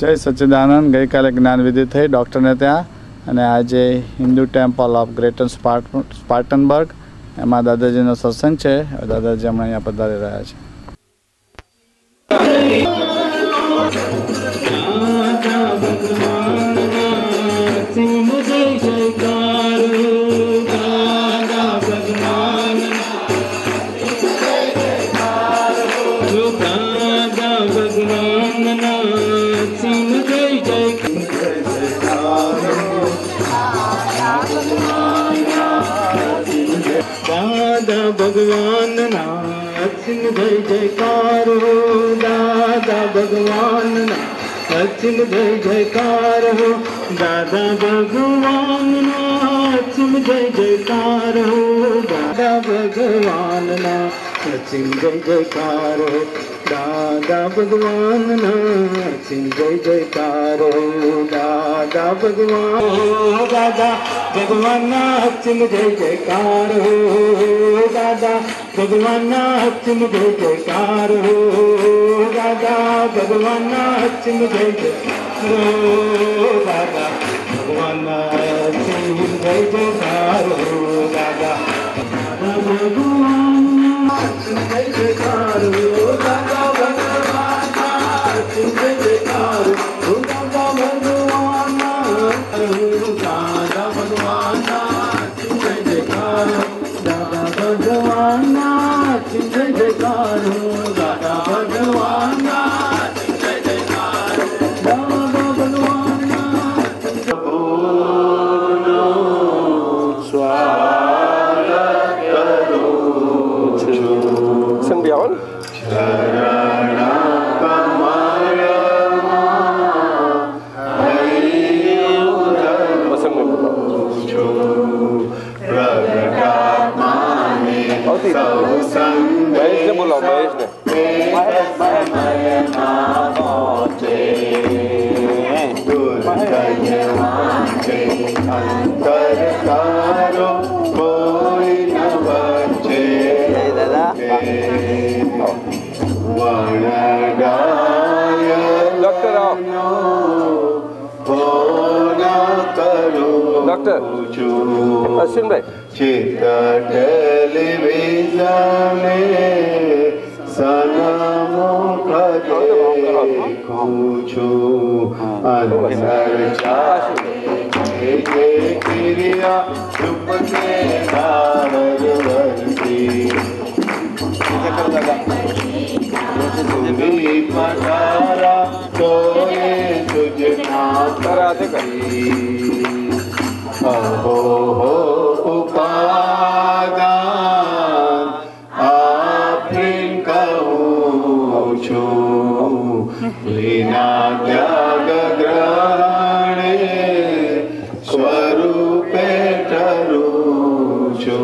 जय सच्चिदानंद गई काले ज्ञान विधि थी डॉक्टर ने त्या अने आज Hindu temple of greater Spartanburg एम दादाजी सत्संग है। दादाजी हमें अँ पधारी रहा है। भगवान ना अचिन जय जयकार हो दादा भगवान ना अचिन जय जयकार हो दादा भगवान ना अचिन जय जयकार हो दादा भगवान ना अचिन जय जयकार हो दादा भगवान ना अचिन जय जयकार हो दादा भगवान दादा भगवान ना अचिन जय जयकार हो दादा भगवान ना अचिन जय जयकार हो दादा भगवान ना अचिन जय जयकार हो दादा भगवान ना अचिन जय जयकार हो दादा भगवान ना अचिन जय जयकार हो दादा भगवान ना अचिन जय जयकार हो दादा भगवान ना दादा भगवान ना अचिन जय जयकार दादा भगवान ना अचिन जय जयकार हो दादा भगवान ना अचिन जय जयकार दादा भगवान ना स्वागत करो संध्यावन महेश ने बोला महेश ने डॉक्टर डॉक्टर अश्विन भाई चिता टेलीविजन सनमो कूचू अंतर क्रिया चुप के तुम्ही पधारा तोये तुझना अहो हो उपादान आपन कहूँ छू लीना त्याग ग्रहणे स्वरूपे ठरू छू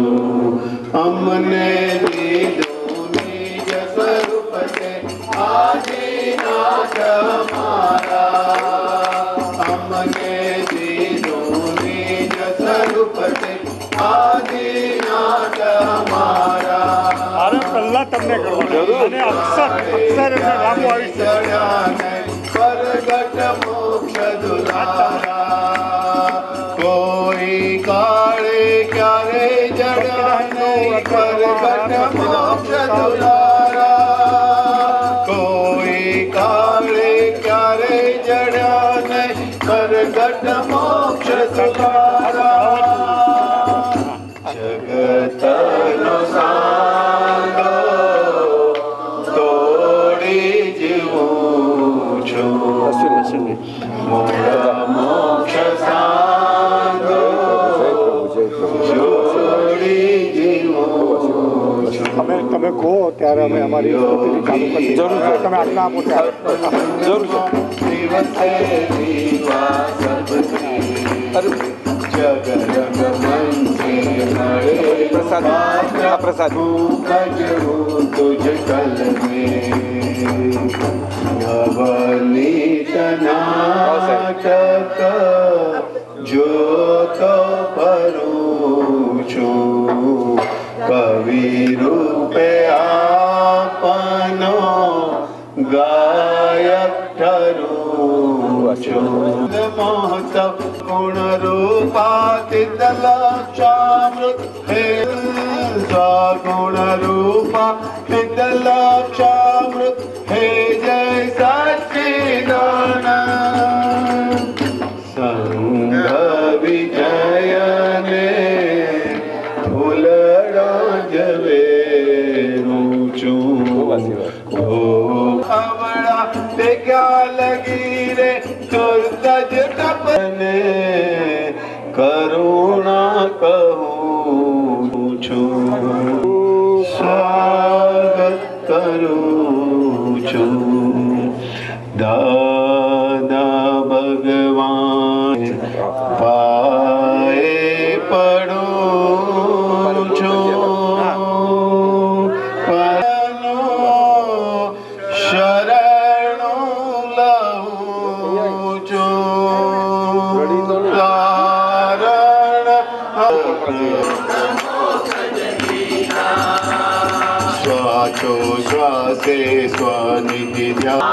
अमने दीदो निज स्वरूप से आदिनाथ हमारा अमने दीदो निज स्वरूप से आदिनाथ हमारा अरे पल्ला तमने करवाना અને અક્ષર લાંબુ આવી છે परगट मोक्ष दुलारा कोई काले क्यारे जड़ा नहीं परगट मोक्ष दुलारा कोई काले क्यारे जड़ा नहीं परगट मोक्ष दुलारा जगत नो सांगो तोड़ी जीवूं छूं मोरा मोक्ष सांगो जोड़ी जीवूं छूं તમે કહો ત્યારે અમે અમારી પ્રવૃત્તિ ચાલુ કરી જરૂર તમે આજ્ઞા આપો ત્યારે જરૂર દિવસે દીવા સબથી जगरग मन से मरे प्रसाद प्रसाद कजू तुझ कल में नवनीत नाटक जो तो परूचू कवि रूपे आपनो गायक ठरू महोत्सव गुण रूपातीत लक्षामृत हे गुण रूपातीत लक्षामृत हे जय सच्चिदानंद संघ विजयने फूलड़ा जवे अवड़ा ते क्या लगी रे तुर्तज तपने करुणा कहूँ छू स्वागत करूँ छू दादा भगवान पाए पड़ो छो शरणो लहू छो कारण स्वाचो स्वासे स्वनिधि हम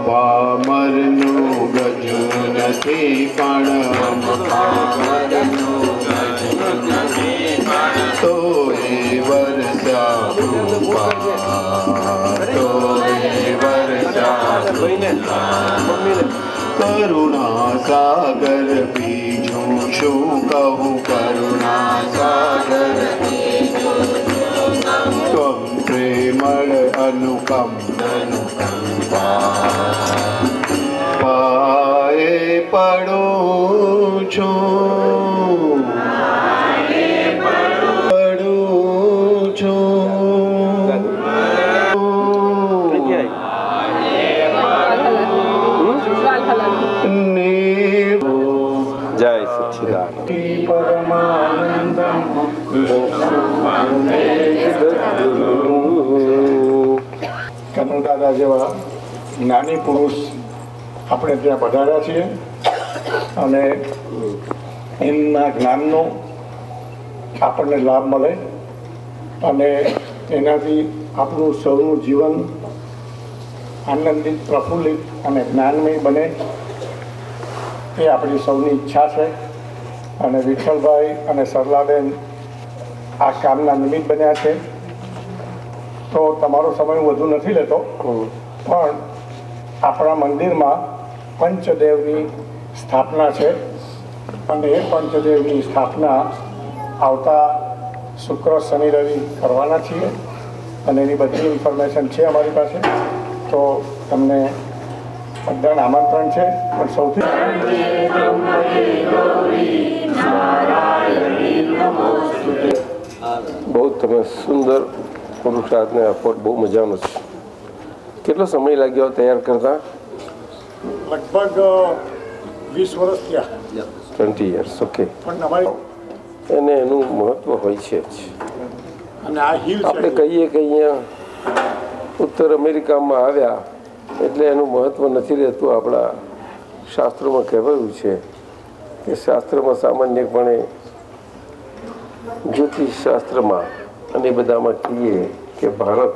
पामरनु गजु નથી પણ તો એ વર્ષા તો એ વર્ષા કરુણા સાગર બીજું શું કહું કરુણા સાગર ત્વમ પ્રેમળ અનુકંપા પાએ પડો છો જય સચ્ચિદાનંદ કનુ દાદા જેવા જ્ઞાની પુરુષ આપણે ત્યાં પધાર્યા છીએ અને એમના જ્ઞાનનો આપણને લાભ મળે અને એનાથી આપણું સૌનું જીવન આનંદિત પ્રફુલ્લિત અને જ્ઞાનમય બને એ આપણી સૌની ઈચ્છા છે અને વિઠ્ઠલભાઈ અને સરલાબેન આ કામના નિમિત્ત બન્યા છે. તો તમારો સમય હું વધુ નથી લેતો, પણ આપણા મંદિરમાં પંચદેવની સ્થાપના છે અને એ પંચદેવની સ્થાપના આવતા શુક્ર શનિ રવિ કરવાના છીએ અને એની બધી ઇન્ફોર્મેશન છે અમારી પાસે. તો તમને બધાને આમંત્રણ છે. પણ સૌથી બહુ તમે સુંદર પુરુષાર્થને એફર્ટ બહુ મજાનો છે. કેટલો સમય લાગ્યો તૈયાર કરતા? લગભગ 20 વર્ષ થયા. 20 years. ઓકે. પણ અમારી એને એનું મહત્વ હોય છે જ. અને આ હિલ આપણે કહીએ કે અહીંયા ઉત્તર અમેરિકામાં આવ્યા એટલે એનું મહત્વ નથી રહેતું. આપણા શાસ્ત્રોમાં કહેવાયું છે કે શાસ્ત્રમાં સામાન્યપણે જ્યોતિષ શાસ્ત્રમાં અને બધામાં કહીએ કે ભારત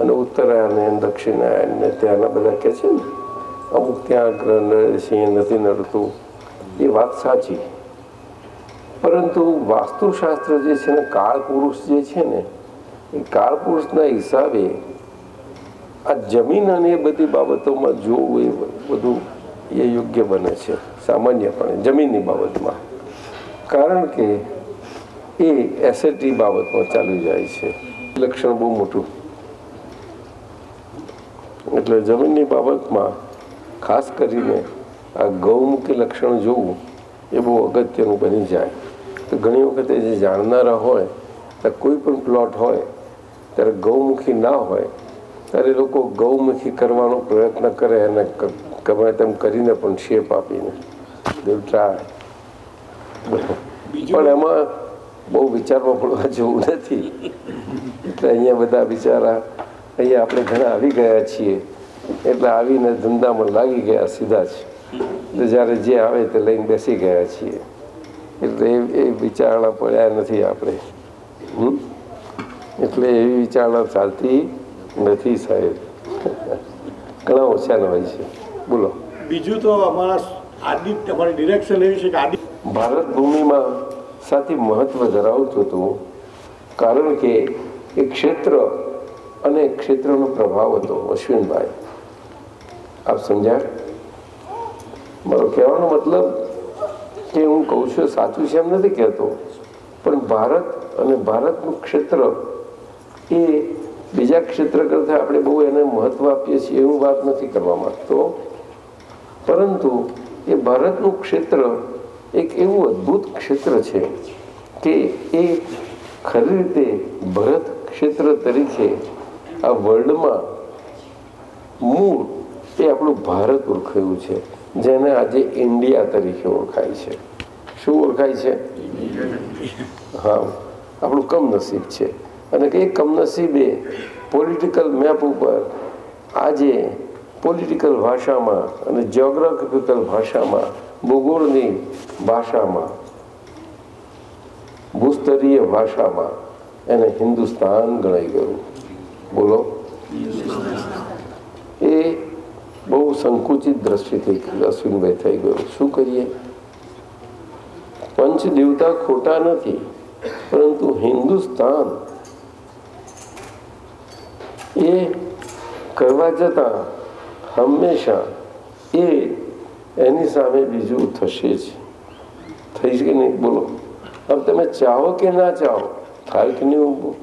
અને ઉત્તરાયણ અને દક્ષિણાયન ને ત્યાંના બધા કહે છે ને અમુક ત્યાં ગ્રહ નડે છે નથી નડતું. એ વાત સાચી, પરંતુ વાસ્તુશાસ્ત્ર જે છે ને કાળ પુરુષ જે છે ને એ કાળ પુરુષના હિસાબે આ જમીન અને એ બધી બાબતોમાં જોવું એ બધું એ યોગ્ય બને છે સામાન્યપણે જમીનની બાબતમાં. કારણ કે એ એસેટની બાબતમાં ચાલી જાય છે. લક્ષણ બહુ મોટું, એટલે જમીનની બાબતમાં ખાસ કરીને આ ગૌમુખી લક્ષણ જોવું એ બહુ અગત્યનું બની જાય. તો ઘણી વખતે જે જાણનારા હોય ત્યારે કોઈ પણ પ્લોટ હોય ત્યારે ગૌમુખી ના હોય ત્યારે લોકો ગૌમુખી કરવાનો પ્રયત્ન કરે અને ગમે તેમ કરીને પણ શેપ આપીને ટ્રાય. પણ એમાં બહુ વિચારવા પડવા જેવું નથી. એટલે અહીંયા બધા બિચારા અહીંયા આપણે ઘણા આવી ગયા છીએ એટલે આવીને ધંધામાં લાગી ગયા સીધા જ. એટલે જ્યારે જે આવે તે લઈને બેસી ગયા છીએ. એટલે એ વિચારણા પડ્યા નથી આપણે. એટલે એવી વિચારણા ચાલતી નથી સાહેબ, ઘણા ઓછાના હોય છે. બોલો. બીજું તો અમારા આદિ તમારી ડિરેક્શન એવી છે કે આદિ ભારત ભૂમિમાં સાથી મહત્વ ધરાવતું હતું, કારણ કે એ ક્ષેત્ર અને ક્ષેત્રનો પ્રભાવ હતો. અશ્વિનભાઈ, આપ સમજ્યા? મારો કહેવાનો મતલબ કે હું કહું છું સાચું છે એમ નથી કહેતો, પણ ભારત અને ભારતનું ક્ષેત્ર એ બીજા ક્ષેત્ર કરતાં આપણે બહુ એને મહત્વ આપીએ છીએ એવું વાત નથી કરવા માંગતો, પરંતુ એ ભારતનું ક્ષેત્ર એક એવું અદ્ભુત ક્ષેત્ર છે કે એ ખરી રીતે ભરત ક્ષેત્ર તરીકે આ વર્લ્ડમાં મૂળ એ આપણું ભારત ઓળખાયું છે, જેને આજે ઇન્ડિયા તરીકે ઓળખાય છે. શું ઓળખાય છે? હા, આપણું કમનસીબ છે. અને એ કમનસીબે પોલિટિકલ મેપ ઉપર આજે પોલિટિકલ ભાષામાં અને જ્યોગ્રાફિકલ ભાષામાં, ભૂગોળની ભાષામાં, ભૂસ્તરીય ભાષામાં એને હિન્દુસ્તાન ગણાઈ ગયું. બોલો. એ બહુ સંકુચિત દ્રષ્ટિથી અશ્વિનભાઈ થઈ ગયું. શું કરીએ? પંચ દેવતા ખોટા નથી, પરંતુ હિન્દુસ્તાન એ કરવા જતાં હંમેશા એની સામે બીજું થશે જ. થઈ છે કે નહીં? બોલો. હવે તમે ચાહો કે ના ચાહો, થાય કે નહીં?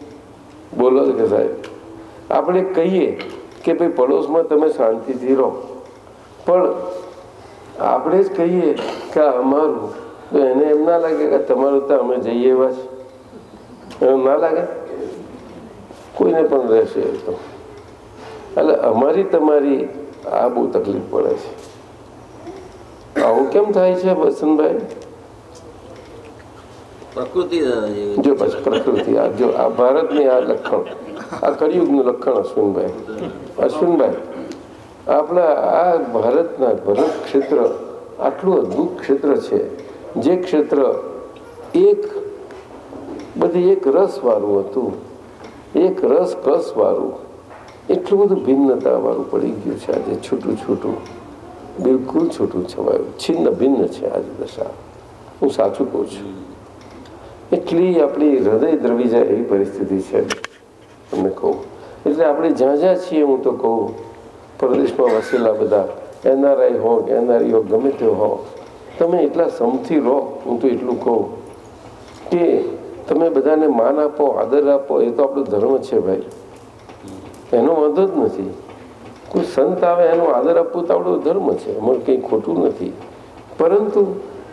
બોલો કે સાહેબ, આપણે કહીએ કે ભાઈ પડોશમાં તમે શાંતિથી રહો, પણ આપણે જ કહીએ કે અમારું, તો એને એમ ના લાગે કે તમારું તો અમે જઈએ એવા છે? એમ ના લાગે? કોઈને પણ રહેશે તો. એટલે અમારી તમારી આ બહુ તકલીફ પડે છે. આવું કેમ થાય છે વસંતભાઈ? પ્રકૃતિ જો પછી પ્રકૃતિ, આ જો આ ભારતની આ લક્ષણ, આ કળિયુગનું લક્ષણ. અશ્વિનભાઈ, આપણા આ ભારતના ભરત ક્ષેત્ર આટલું અદ્ભુત ક્ષેત્ર છે, જે ક્ષેત્ર એક રસ વાળું હતું, એક રસ કસ વાળું, એટલું બધું ભિન્નતા વાળું પડી ગયું છે. આજે છૂટું છૂટું, બિલકુલ છૂટું છવાયું, છિન્ન ભિન્ન છે આજે દશા. હું સાચું કહું છું. એટલી આપણી હૃદય દ્રવી જાય એવી પરિસ્થિતિ છે, તમને કહું. એટલે આપણે જ્યાં જ્યાં છીએ, હું તો કહું, પ્રદેશમાં વસેલા બધા એનઆરઆઈ હો કે એનઆરઈ હો, ગમે તે હો, તમે એટલા સમથી રહો. હું તો એટલું કહું કે તમે બધાને માન આપો, આદર આપો, એ તો આપણો ધર્મ છે ભાઈ, એનો વાંધો જ નથી. કોઈ સંત આવે એનો આદર આપવો તો આપણો ધર્મ છે, એમાં કંઈ ખોટું નથી. પરંતુ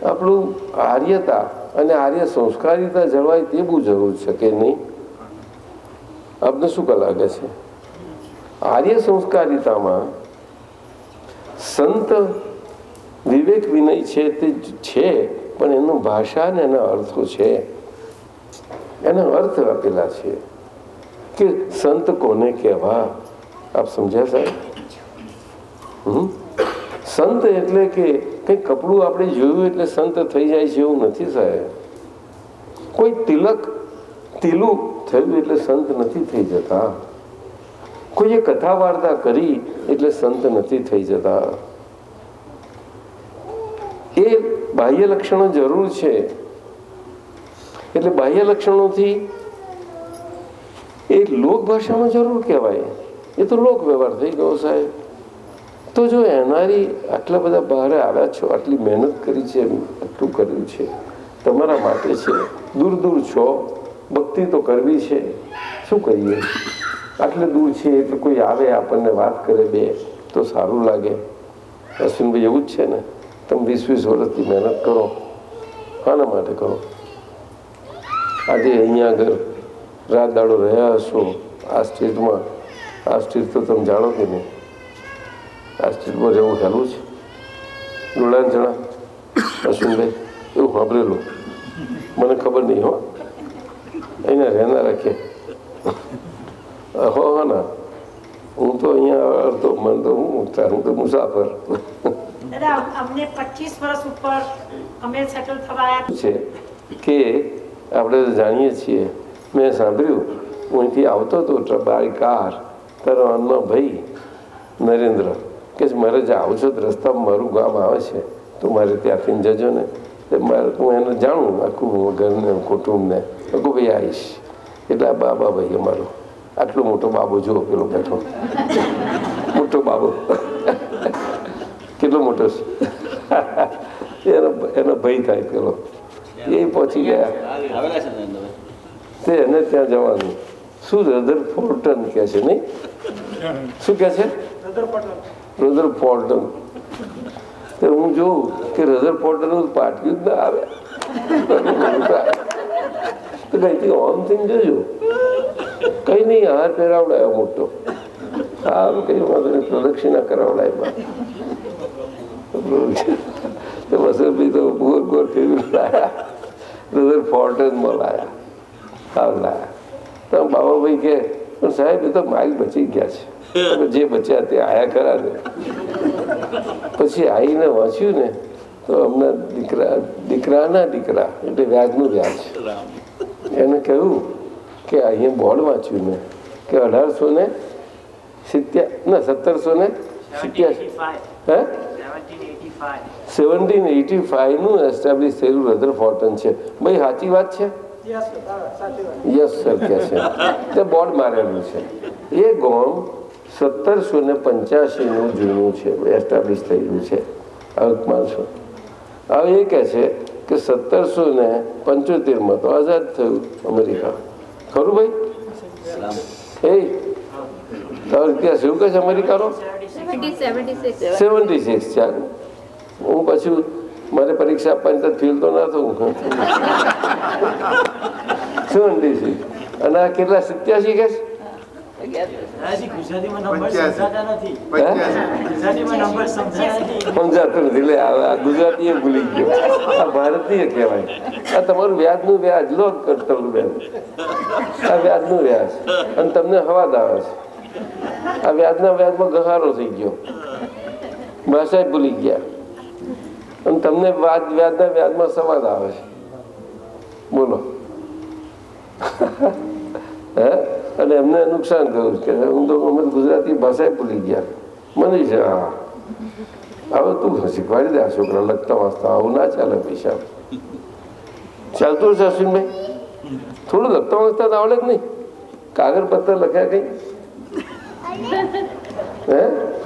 આપણું આર્યતા અને આર્ય સંસ્કારિતા જળવાય તે બહુ જરૂર છે કે નહીં? આપને શું લાગે છે? આર્ય સંસ્કારિતામાં સંત વિવેક વિનય છે તે છે, પણ એનું ભાષા ને એના અર્થો છે, એના અર્થ આપેલા છે કે સંત કોને કહેવા. આપ સમજ્યા સાહેબ? સંત એટલે કે કંઈ કપડું આપણે જોયું એટલે સંત થઈ જાય છે એવું નથી સાહેબ. કોઈ તિલું થયું એટલે સંત નથી થઈ જતા. કોઈએ કથા વાર્તા કરી એટલે સંત નથી થઈ જતા. એ બાહ્ય લક્ષણો જરૂર છે. એટલે બાહ્ય લક્ષણોથી એ લોક ભાષામાં જરૂર કહેવાય, એ તો લોક વ્યવહાર થઈ ગયો સાહેબ. તો જો એનારી આટલા બધા બહાર આવ્યા છો, આટલી મહેનત કરી છે, આટલું કર્યું છે, તમારા માટે છે, દૂર દૂર છો, ભક્તિ તો કરવી છે, શું કરીએ? આટલે દૂર છે એટલે કોઈ આવે આપણને વાત કરે બે તો સારું લાગે. અશ્વિનભાઈ એવું જ છે ને? તમે 20-20 વર્ષથી મહેનત કરો, આના માટે કરો. આજે અહીંયા આગળ રાત દાડો રહ્યા હશો આ સ્ટેટમાં. આ સ્ટેટ તો તમે જાણો કે નહીં? આ સ્ટેટમાં રહેવું હેલું છે? ડોળાન જણા અશ્વિનભાઈ એવું સાંભળેલું, મને ખબર નહીં હો. અહીંયા રહેનારા કે હો ના, હું તો અહીંયા અડધો મન તો હું તો મુસાફર અમને 25 વર્ષ ઉપર અમે સેટલ થવાયા છે કે આપણે જાણીએ છીએ. મેં સાંભળ્યું હું અહીંથી આવતો હતો બાય કાર, તારો અન્નો ભાઈ નરેન્દ્ર કે મારે જે આવું છો રસ્તામાં મારું ગામ આવે છે તો મારે ત્યાંથી જજો ને. મારે હું એને જાણું આખું ઘરને કુટુંબને. ભાઈ આવીશ. એટલે આ બાબા ભાઈ અમારો આટલો મોટો બાબો જુઓ પેલો બેઠો, મોટો બાબો કેટલો મોટો છે, એનો ભાઈ થાય પેલો. એ પહોંચી ગયા તે એને ત્યાં જવાનું. શું રધરફોર્ટન કે છે નહીં? શું કે છે? રધરફોર્ટન. તો હું જોઉં કે રધરફોર્ટન પાટિયું જ ના આવે તો કઈથી ઓમ થઈને જોજો. કઈ નહીં, હાર પહેરાવડાયો મોટો, સારું કઈ વાંધો નહીં, પ્રદક્ષિણા કરાવડાય. તો વસલભાઈ તો ગોર ગોર ફેરવી લાયા, રધરફોર્ટનમાં લાયા, સારું લાયા. તો બાબાભાઈ કે પણ સાહેબ એ તો માઇલ બચી ગયા છે, જે બચ્યા તે આયા ખરા ને. પછી આવીને વાંચ્યું ને તો અમને દીકરાના દીકરા એટલે વ્યાજનું વ્યાજ એને કહ્યું કે અહીંયા બોર્ડ વાંચ્યું ને કે 1785 નું એસ્ટાબ્લિશ થયેલું રધરફોર્ટન છે. ભાઈ સાચી વાત છે? યસ સર કે છે. તે બોર્ડ મારેલું છે. એ ગામ 1785 નું જૂનું છે, એસ્ટાબ્લિશ થયેલું છે. માનશો હવે એ કહે છે કે 1775 તો આઝાદ થયું અમેરિકા. ખરું ભાઈ? ત્યાં શું કહે છે અમેરિકાનો? 76. ચાલો હું પાછું મારે પરીક્ષા આપવાની તો ફેલ તો ના થવું. 76 અને આ કેટલા 87 કે સમજાતું નથી. એટલે આ ગુજરાતી એ ભૂલી ગયો, આ ભારતીય કહેવાય. આ તમારું વ્યાજનું વ્યાજ લો કરતલું બેન, આ વ્યાજનું વ્યાજ અને તમને હવાદ આવે છે. આ વ્યાજના વ્યાજમાં ગહારો થઈ ગયો, ભાષા ભૂલી ગયા અને તમને વ્યાજના વ્યાજમાં સવાદ આવે છે. બોલો. હે? અને એમને નુકસાન થયું કે હું તો અમે ગુજરાતી ભાષા ભૂલી ગયા. મને છે હા હવે તું શીખવાડી દે આ છોકરા લખતા વાંચતા. આવું ના ચાલે પૈસા. ચાલતું હશે અશ્વિનભાઈ? થોડું લખતા વાંચતા તો આવડે જ નહીં? કાગળ પત્તર લખ્યા કઈ? હે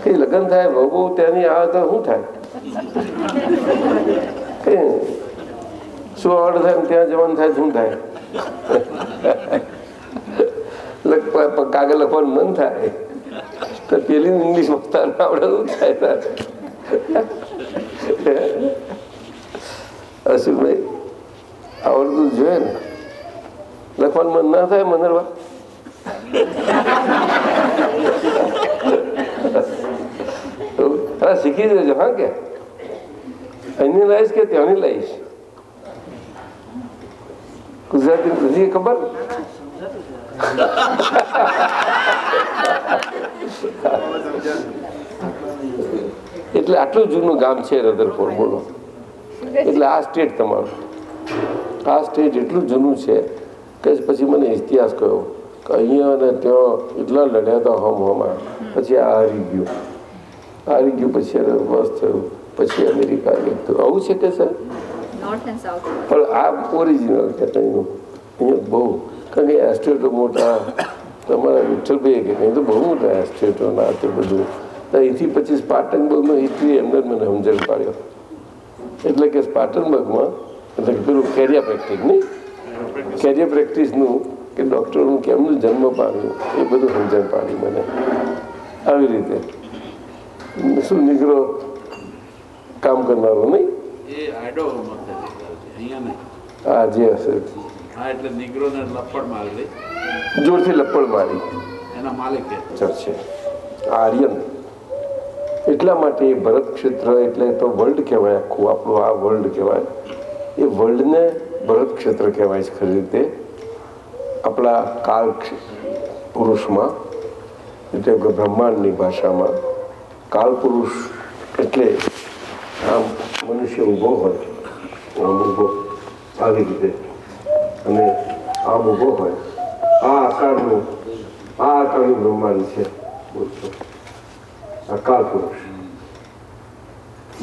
કઈ લગ્ન થાય બહુ ત્યાંની આવે તો શું થાય? કઈ શું આવડે થાય ત્યાં જવાનું થાય શું થાય? કાગળ લખવાનું મન થાય તો પેલી ઇંગ્લિશ વખતા આવડે શું થાય? અશુભાઈ આવડતું જોઈએ ને, લખવાનું મન ના થાય મનરવા? શીખી દેજો. હા કે અહીંની લાવીશ કે ત્યાંની લાવીશ? ગુજરાતી નથી ખબર? એટલે આટલું જૂનું ગામ છે રધરફોર્ડ. બોલો. એટલે આ સ્ટેટ તમારું, આ સ્ટેટ એટલું જૂનું છે કે પછી મને ઇતિહાસ કહ્યો કે અહીંયા અને ત્યાં એટલા લડ્યા હતા હમમાં. પછી આ હારી ગયું, પછી બસ થયું, પછી અમેરિકા થયું. આવું છે કે સર? પણ આ ઓરિજિનલ છે અહીંનું. અહીંયા બહુ કારણ કે એસ્ટેટો મોટા તમારા વિઠ્ઠલભાઈ કે કંઈ તો બહુ મોટા એસ્ટેટો ના તે બધું. અહીંથી પછી સ્પાર્ટનબર્ગનો હિસ્ટ્રી એમને મને સમજણ પાડ્યો. એટલે કે સ્પાર્ટનબર્ગમાં એટલે કે પેલું કેરિયા પ્રેક્ટિસ નહીં, કેરિયા પ્રેક્ટિસનું કે ડૉક્ટરનું કેમનું જન્મ પામ્યું એ બધું સમજણ પાડી મને. આવી રીતે શું નીકળો કામ કરનારો નહીં? હા જે હશે જોરથી લપડ મારી એના માલિક છે આર્યન. એટલા માટે ભરત ક્ષેત્ર એટલે તો વર્લ્ડ કહેવાય. આખું આપણું આ વર્લ્ડ કહેવાય. એ વર્લ્ડને ભરત ક્ષેત્ર કહેવાય છે ખરી રીતે આપણા કાળ પુરુષમાં, એટલે બ્રહ્માંડની ભાષામાં. કાળ પુરુષ એટલે આમ મનુષ્ય ઊભો હોય, આમ ઊભો આવી રીતે, અને આમ ઊભો હોય આ આકારનું બ્રહ્માંડ છે. આ કાળ પુરુષ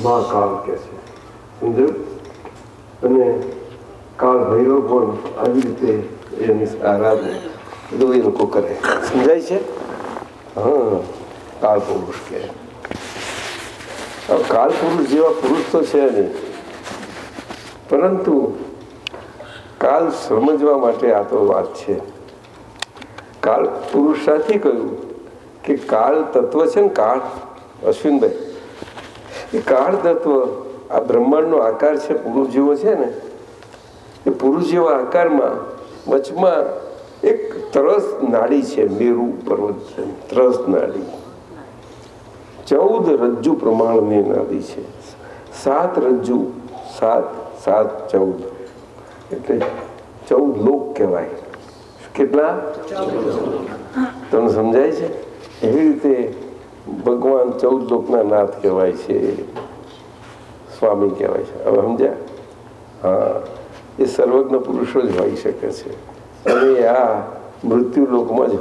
મહાકાળ કે છે, સમજાયું? અને કાળ ભૈરવ પણ આવી રીતે એની આરાધના બધું એ લોકો કરે. સમજાય છે? હા, કાળ પુરુષ કે. કાળ પુરુષ જેવા પુરુષ તો છે નહીં, પરંતુ કાળ સમજવા માટે આ તો વાત છે. કાળ પુરુષ સાથે કહ્યું કે કાળ તત્વ છે ને, કાળ અશ્વિનભાઈ, એ કાળ તત્વ આ બ્રહ્માંડનો આકાર છે, પુરુષ જેવો છે ને, એ પુરુષ જેવા આકારમાં વચમાં એક ત્રસ નાડી છે, મેરુ પર્વત છે, ત્રસ નાડી 14 રજ્જુ પ્રમાણની નાડી છે. 7 રજ્જુ, 7 7 14 એટલે 14 લોક કહેવાય. કેટલા? તમને સમજાય છે? એવી રીતે ભગવાન 14 લોકના નાથ કહેવાય છે, સ્વામી કહેવાય છે. હવે સમજ્યા? હા, એ સર્વજ્ઞ પુરુષો જ હોઈ શકે છે, અને આ મૃત્યુ લોકમાં જ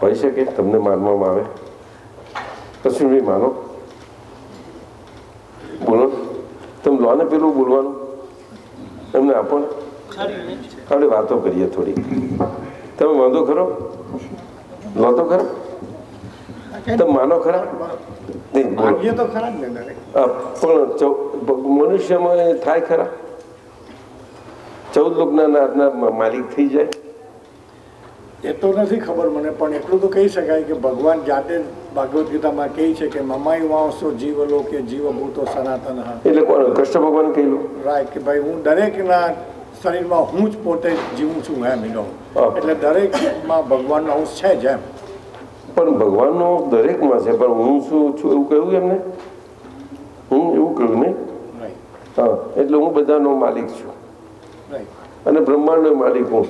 હોઈ શકે. તમને માનવામાં આવે? કશું નહીં માનો? બોલો, તમે લો ને પેલું બોલવાનું, એમને આપો ને. આપણે વાતો કરીએ થોડી. તમે વાંધો ખરો? લો તો ખરો? તમે માનો ખરા? નહીં, પણ મનુષ્યમાં થાય ખરા? 14 લોકના નાથના માલિક થઈ જાય? એ તો નથી ખબર મને, પણ એટલું તો કહી શકાય કે ભગવાન જાતે ભાગવત ગીતામાં કહે છે કે મમાઈ વાંસો જીવલોકે જીવભૂતો સનાતન. એટલે કોણ? કૃષ્ણ ભગવાન કહેલું રાઈટ, કે ભાઈ હું દરેકના શરીરમાં હું જ પોતે જીવું છું એમ. એટલે દરેકમાં ભગવાનનો અંશ છે જ એમ. પણ ભગવાનનો દરેકમાં છે, પણ હું શું છું એવું કહ્યું એમને? હું એવું કહ્યું નહીં? હા, એટલે હું બધાનો માલિક છું, અને બ્રહ્માંડનો માલિક હું.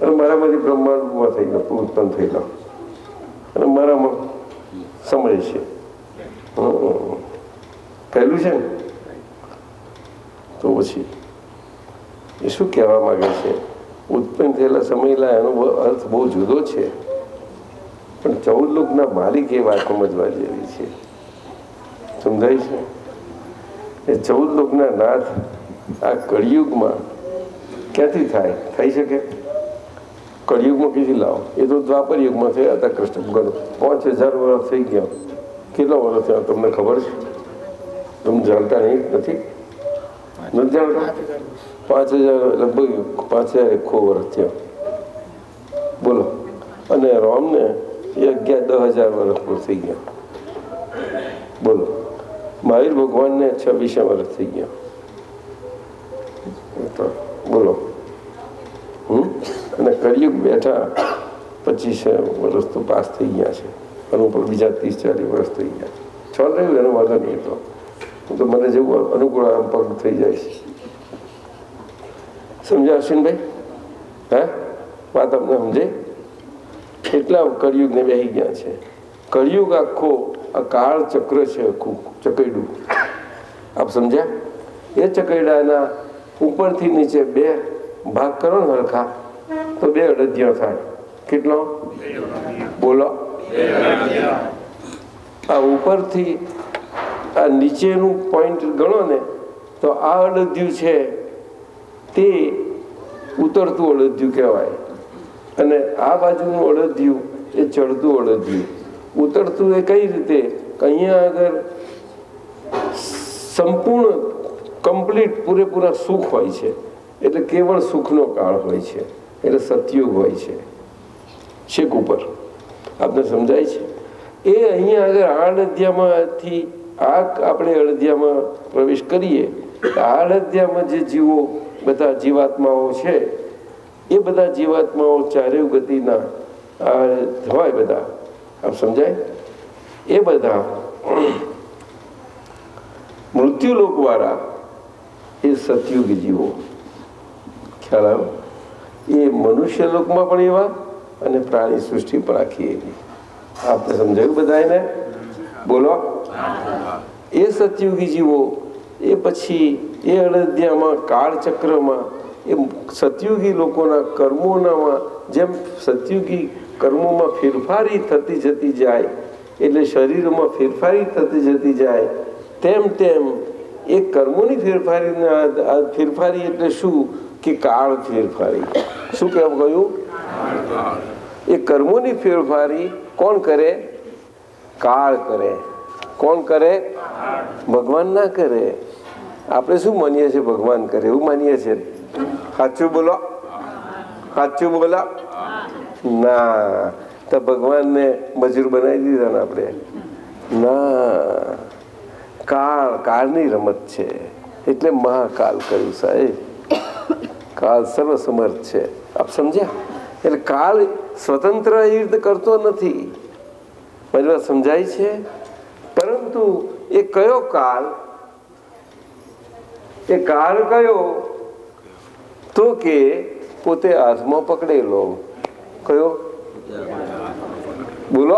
અને મારામાંથી બ્રહ્માંડમાં થયેલો ઉત્પન્ન થયેલો, અને મારામાં સમય છે. પહેલું છે ને, તો પછી એ શું કહેવા માંગે છે? ઉત્પન્ન થયેલા સમયલા એનો અર્થ બહુ જુદો છે, પણ 14 લોકના માલિક એ વાત સમજવા જેવી છે. સમજાય છે? એ 14 લોકના નાથ આ કળિયુગમાં ક્યાંથી થાય? થઈ શકે? કળિયુગમાં ક્યાંથી લાવો? એ તો દ્વાપર યુગમાં થયા હતા. કૃષ્ણ ભગવાન 5000 વર્ષ થઈ ગયા. કેટલા વર્ષ થયા તમને ખબર છે? તમે જાણતા નહીં? નથી જાણતા? 5000, લગભગ 5001 વર્ષ થયા. બોલો. અને રામને એ 10,000 વર્ષ પર થઈ ગયા. બોલો. મહાવીર ભગવાનને 26 વર્ષ થઈ ગયા. બોલો. અને કળિયુગ બેઠા 25 વર્ષ તો પાસ થઈ ગયા છે, અને ઉપર બીજા 30-40 વર્ષ થઈ ગયા છે. છોડ રહ્યું એનો વાંધો નહીં. તો મને જેવું અનુકૂળ આમ પગ થઈ જાય છે. સમજ્યા અશ્વિનભાઈ? હા, વાત અમને સમજાય? કેટલા કળિયુગને બેસી ગયા છે. કળિયુગ આખો આ કાળ ચક્ર છે, આખું ચકૈડું. આપ સમજ્યા? એ ચકૈડાના ઉપરથી નીચે 2 ભાગ કરો ને હરખા, તો 2 અડદિયા થાય. કેટલો? બોલો. આ ઉપરથી આ નીચેનું પોઈન્ટ ગણો ને, તો આ અડદિયું છે તે ઉતરતું અડદિયું કહેવાય, અને આ બાજુનું અડદિયું એ ચડતું અડદિયું. ઉતરતું એ કઈ રીતે? અહીંયા આગળ સંપૂર્ણ કમ્પ્લીટ પૂરેપૂરા સુખ હોય છે, એટલે કેવળ સુખનો કાળ હોય છે, એટલે સતયુગ હોય છે. છેક ઉપર આપને સમજાય છે? એ અહીંયા આગળ આ અડદિયામાંથી આપણે અડદિયામાં પ્રવેશ કરીએ, આ અડદિયામાં જે જીવો બધા જીવાત્માઓ છે, એ બધા જીવાત્માઓ ચારેય ગતિના હોય બધા. આપ સમજાય? એ બધા મૃત્યુલોકવાળા એ સતયુગ જીવો. ખ્યાલ આવ્યો? એ મનુષ્ય લોકમાં પણ એવા, અને પ્રાણી સૃષ્ટિ પણ આખી એવી. આપણે સમજાયું બધાને? બોલો. એ સતયુગી જીવો એ પછી એ અડદિયામાં કાળચક્રમાં એ સતયુગી લોકોના કર્મોનામાં જેમ સતયુગી કર્મોમાં ફેરફારી થતી જતી જાય, એટલે શરીરમાં ફેરફારી થતી જતી જાય, તેમ તેમ એ કર્મોની ફેરફારી એટલે શું કે કાળ ફેરફારી. શું કેમ કહ્યું? એ કર્મોની ફેરફારી કોણ કરે? કાળ કરે. કોણ કરે? ભગવાન ના કરે. આપણે શું માનીએ છીએ? ભગવાન કરે એવું માનીએ છીએ. સાચું બોલો, સાચું બોલો. ના, તો ભગવાનને મજૂર બનાવી દીધા ને આપણે? ના, કાળની રમત છે, એટલે મહાકાલ કહ્યું સાહેબ. કાળ સર્વસમર્થ છે. આપ સમજ્યા? એટલે કાળ સ્વતંત્ર એ રીતે કરતો નથી. મારી વાત સમજાય છે? પરંતુ એ કયો કાળ? એ કાળ કયો? તો કે પોતે હાથમાં પકડેલો. કયો? બોલો.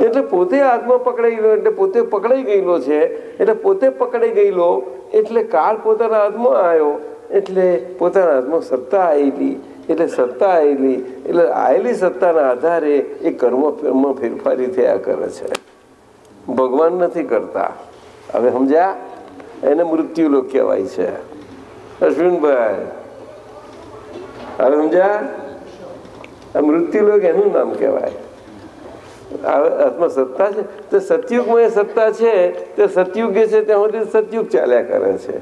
એટલે પોતે હાથમાં પકડાયેલો, એટલે પોતે પકડાઈ ગયેલો છે. એટલે પોતે પકડાઈ ગયેલો એટલે કાળ પોતાના હાથમાં આવ્યો, એટલે પોતાના હાથમાં સત્તા આવેલી. એટલે સત્તા આવેલી એટલે આવેલી સત્તાના આધારે એ કર્મમાં ફેરફારી થયા કરે છે. ભગવાન નથી કરતા. હવે સમજ્યા? એને મૃત્યુલોક કહેવાય છે. અશ્વિનભાઈ, હવે સમજ્યા? આ મૃત્યુલોક એનું નામ કહેવાય. હાથમાં સત્તા છે તો સતયુગમાં એ સત્તા છે, તે સતયુગે છે ત્યાં સુધી સતયુગ ચાલ્યા કરે છે.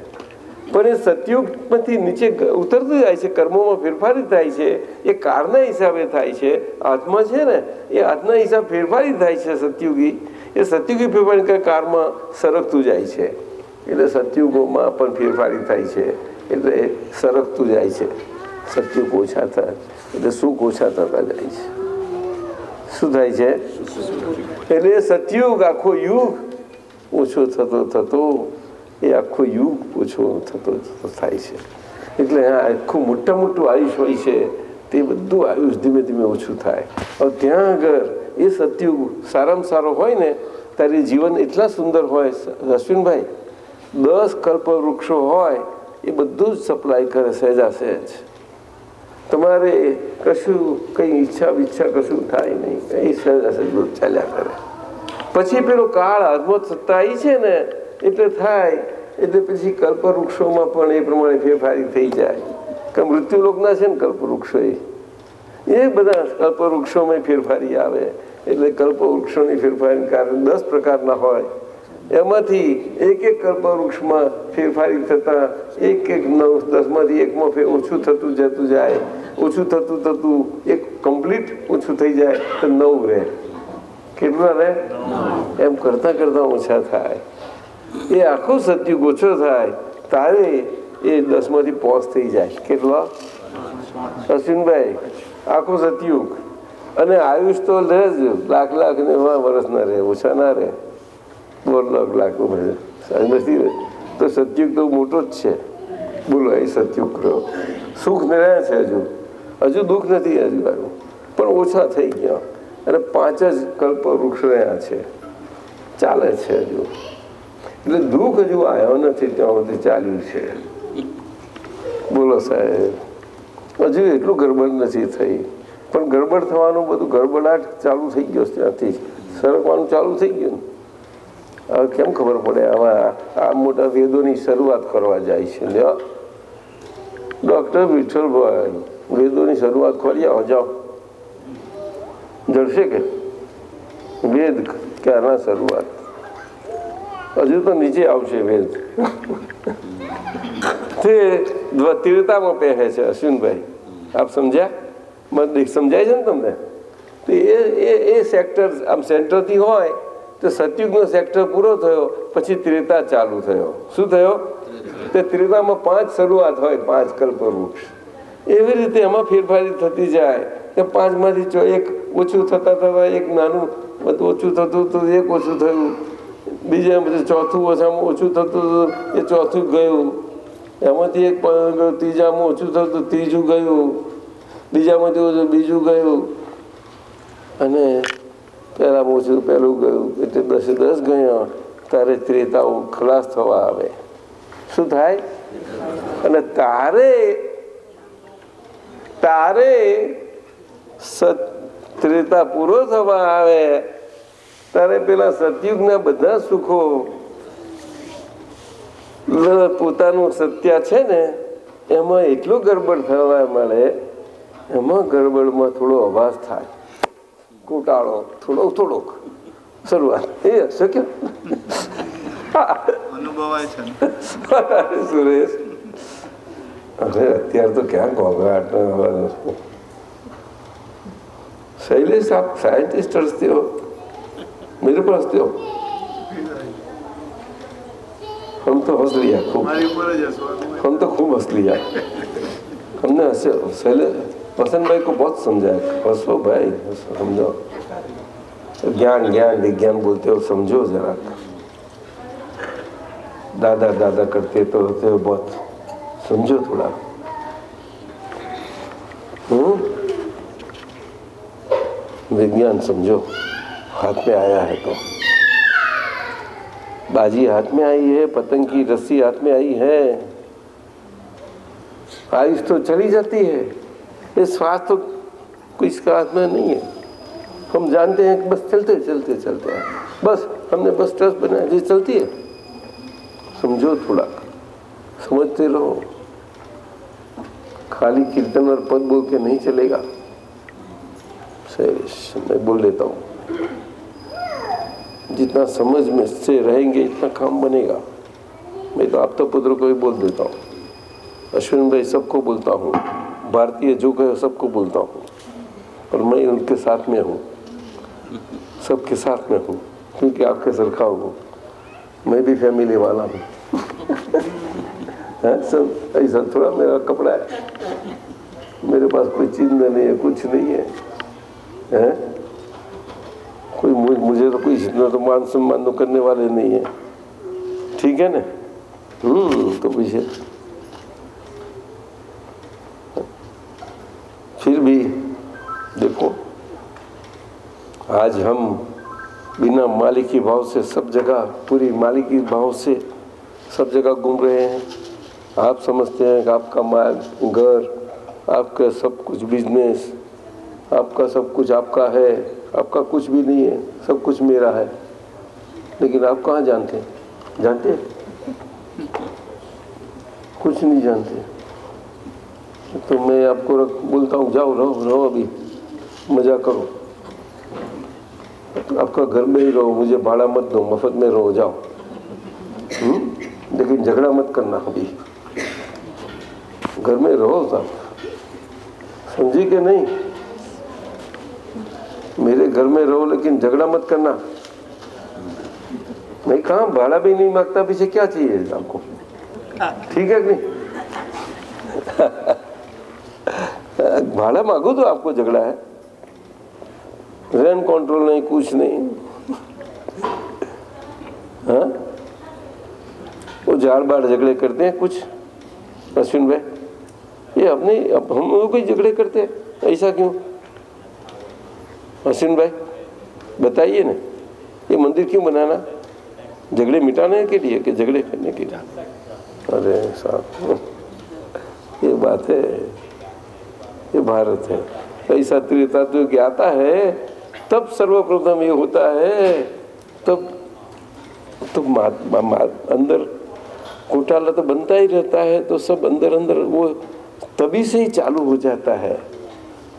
પણ એ સતયુગમાંથી નીચે ઉતરતું જાય છે, કર્મોમાં ફેરફારી થાય છે. એ કાળના હિસાબે થાય છે. આત્મા છે ને, એ આત્મા હિસાબ ફેરફારી થાય છે. સતયુગી એ સતયુગી ફેરફારી કાળમાં સરકતું જાય છે. એટલે સતયુગોમાં પણ ફેરફારી થાય છે, એટલે સરકતું જાય છે. સતયુગ ઓછા થાય એટલે સુખ ઓછા થતા જાય છે. શું થાય છે? એટલે સતયુગ આખો યુગ ઓછો થતો થતો એ આખો યુગ ઓછો થતો થાય છે. એટલે આખું મોટું આયુષ હોય છે, તે બધું આયુષ ધીમે ધીમે ઓછું થાય. હવે ત્યાં આગળ એ સતયુગ સારામાં સારો હોય ને ત્યારે જીવન એટલા સુંદર હોય. અશ્વિનભાઈ, 10 કલ્પ વૃક્ષો હોય એ બધું જ સપ્લાય કરે સહેજા સહેજ. તમારે કશું કંઈ ઈચ્છા કશું થાય નહીં, કંઈ સહેજા સહેજ ચાલ્યા કરે. પછી પેલો કાળ હાથમાં સત્તા આવી છે ને એટલે થાય. એટલે પછી કલ્પવૃક્ષોમાં પણ એ પ્રમાણે ફેરફારી થઈ જાય. કે મૃત્યુલોકના છે ને કલ્પવૃક્ષો, એ બધા કલ્પવૃક્ષોમાં ફેરફારી આવે. એટલે કલ્પવૃક્ષોની ફેરફારીને કારણે 10 પ્રકારના હોય. એમાંથી એક કલ્પવૃક્ષમાં ફેરફારી થતા એક 10માંથી એકમાં ઓછું થતું જતું જાય. ઓછું થતું એક કમ્પ્લીટ ઓછું થઈ જાય તો 9 રહે. કેટલા રહે? એમ કરતા કરતા ઓછા થાય. એ આખો સતયુગ ઓછો થાય તારે એ 10માંથી 5 થઈ જાય. કેટલા? અશ્વિનભાઈ, આખો સતયુગ. અને આયુષ તો રહે જ લાખ ને વર્ષ ના રહે, ઓછા ના રહે. 2 લાખ નથી રહે. તો સતયુગ તો મોટો જ છે. બોલો, એ સતયુગ રહ્યો. સુખ રહે છે, હજુ દુઃખ નથી હજુ આવ્યું, પણ ઓછા થઈ ગયા. અને 5 જ કલ્પ વૃક્ષ રહ્યા છે, ચાલે છે હજુ. એટલે દુઃખ હજુ આવ્યો નથી, ત્યાં સુધી ચાલ્યું છે. બોલો સાહેબ, હજુ એટલું ગડબડ નથી થઈ, પણ ગડબડ થવાનું બધું ગડબડાટ ચાલુ થઈ ગયો. ત્યાંથી સરકવાનું ચાલુ થઈ ગયું. હવે કેમ ખબર પડે? આવા આ મોટા વેદોની શરૂઆત કરવા જાય છે. ડૉક્ટર વિઠ્ઠલભાઈ, વેદોની શરૂઆત કરી આવો, જાઓ. જડશે કે વેદ ક્યારના શરૂઆત? હજુ તો નીચે આવશે વેદ. તે તીર્થામાં પહેરે છે. અશ્વિનભાઈ, આપ સમજ્યા? સમજાય છે ને તમને? તો એ સેક્ટર આમ સેન્ટરથી હોય તો સતયુગનો સેક્ટર પૂરો થયો, પછી ત્રેતા ચાલુ થયો. શું થયો? તે ત્રેતામાં 5 શરૂઆત હોય, 5 કલ્પવૃક્ષ. એવી રીતે એમાં ફેરફારી થતી જાય. તે 5માંથી 1 ઓછું થતા એક નાનું બધું ઓછું થતું હતું, 1 ઓછું થયું. બીજા બધું ચોથું ઓછામાં ઓછું થતું, એ ચોથું ગયું. એમાંથી 1 ત્રીજામાં ઓછું થતું, ત્રીજું ગયું. બીજામાંથી બીજું ગયું. અને પહેલામાં ઓછું પહેલું ગયું. એટલે 10 ગયા. તારે ત્રેતાઓ ખલાસ થવા આવે. શું થાય? અને તારે ત્રેતા પૂરો થવા આવે ત્યારે પેલા સતયુગના બધા સુખો પોતાનું સત્ય છે ને એમાં એટલું ગડબડ થવા મળે, એમાં ગડબડમાં થોડો અવાજ થાય, કોટાળો થોડોક શરૂઆત એ હશે કે અનુભવાય છે સુરેશ. અરે અત્યારે તો ક્યાં ઘોઘાટ. शैलेश आप साइंटिस्ट हंसते हो, मेरे पर हंसते हो? हम तो हंस लिया खूब, हम तो खूब हंस लिया. हमने हंसे. शैलेश वसंत भाई को बहुत समझाया, हंसो भाई, समझो. ज्ञान विज्ञान बोलते हो, समझो जरा. दादा करते तो होते हो बहुत, समझो थोड़ा. विज्ञान समझो. हाथ में आया है तो बाजी हाथ में आई है, पतंग की रस्सी हाथ में आई है, आयुष तो चली जाती है, ये श्वास तो किसका हाथ में नहीं है. हम जानते हैं कि बस चलते हैं, बस हमने बस ट्रस्ट बनाया जी चलती है. समझो थोड़ा, समझते रहो. खाली कीर्तन और पद बोल के नहीं चलेगा. मैं बोल देता हूँ, जितना समझ में से रहेंगे इतना काम बनेगा. मैं तो आपका पुत्र को भी बोल देता हूँ, अश्विन भाई सबको बोलता हूँ, भारतीय जो कहे सबको बोलता हूँ, और मैं उनके साथ में हूँ, सबके साथ में हूँ, क्योंकि आपके सरखा हूँ, मैं भी फैमिली वाला हूँ. सब ऐसा थोड़ा मेरा कपड़ा है, मेरे पास कोई चीज नहीं है, कुछ नहीं है. कोई मुझे तो कोई इतना तो मान सम्मान तो करने वाले नहीं है. ठीक है ना? तो पीछे फिर भी देखो, आज हम बिना मालिकी भाव से सब जगह, पूरी मालिकी भाव से सब जगह घूम रहे हैं. आप समझते हैं कि आपका माल, घर, आपका सब कुछ बिजनेस, आपका सब कुछ आपका है, आपका कुछ भी नहीं है, सब कुछ मेरा है. लेकिन आप कहाँ जानते कुछ नहीं जानते. तो मैं आपको बोलता हूँ, जाओ रहो अभी, मजा करो. आपका घर में ही रहो, मुझे भाड़ा मत दो, मफत में रहो, जाओ. लेकिन झगड़ा मत करना अभी, घर में रहो साहब. समझी कि नहीं? मेरे घर में रहो लेकिन झगड़ा मत करना. मैं कहा भाड़ा भी नहीं मांगता, पीछे क्या चाहिए आपको? ठीक है कि नहीं? भाड़ा मांगो तो आपको झगड़ा है. रेंट कंट्रोल नहीं, कुछ नहीं. हाँ, वो झाड़ बाड़ झगड़े करते हैं कुछ. अश्विन भाई, ये अपने हम लोग कोई झगड़े करते हैं, ऐसा क्यों? अश्विन भाई बताइए ना, ये मंदिर क्यों बनाना? झगड़े मिटाने के लिए कि झगड़े करने के लिए? अरे साहब, ये बात है, ये भारत है. ऐसा त्रितात्व ज्ञाता है तब सर्वप्रथम ये होता है. तब तो अंदर घोटाला तो बनता ही रहता है, तो सब अंदर अंदर वो तभी से ही चालू हो जाता है.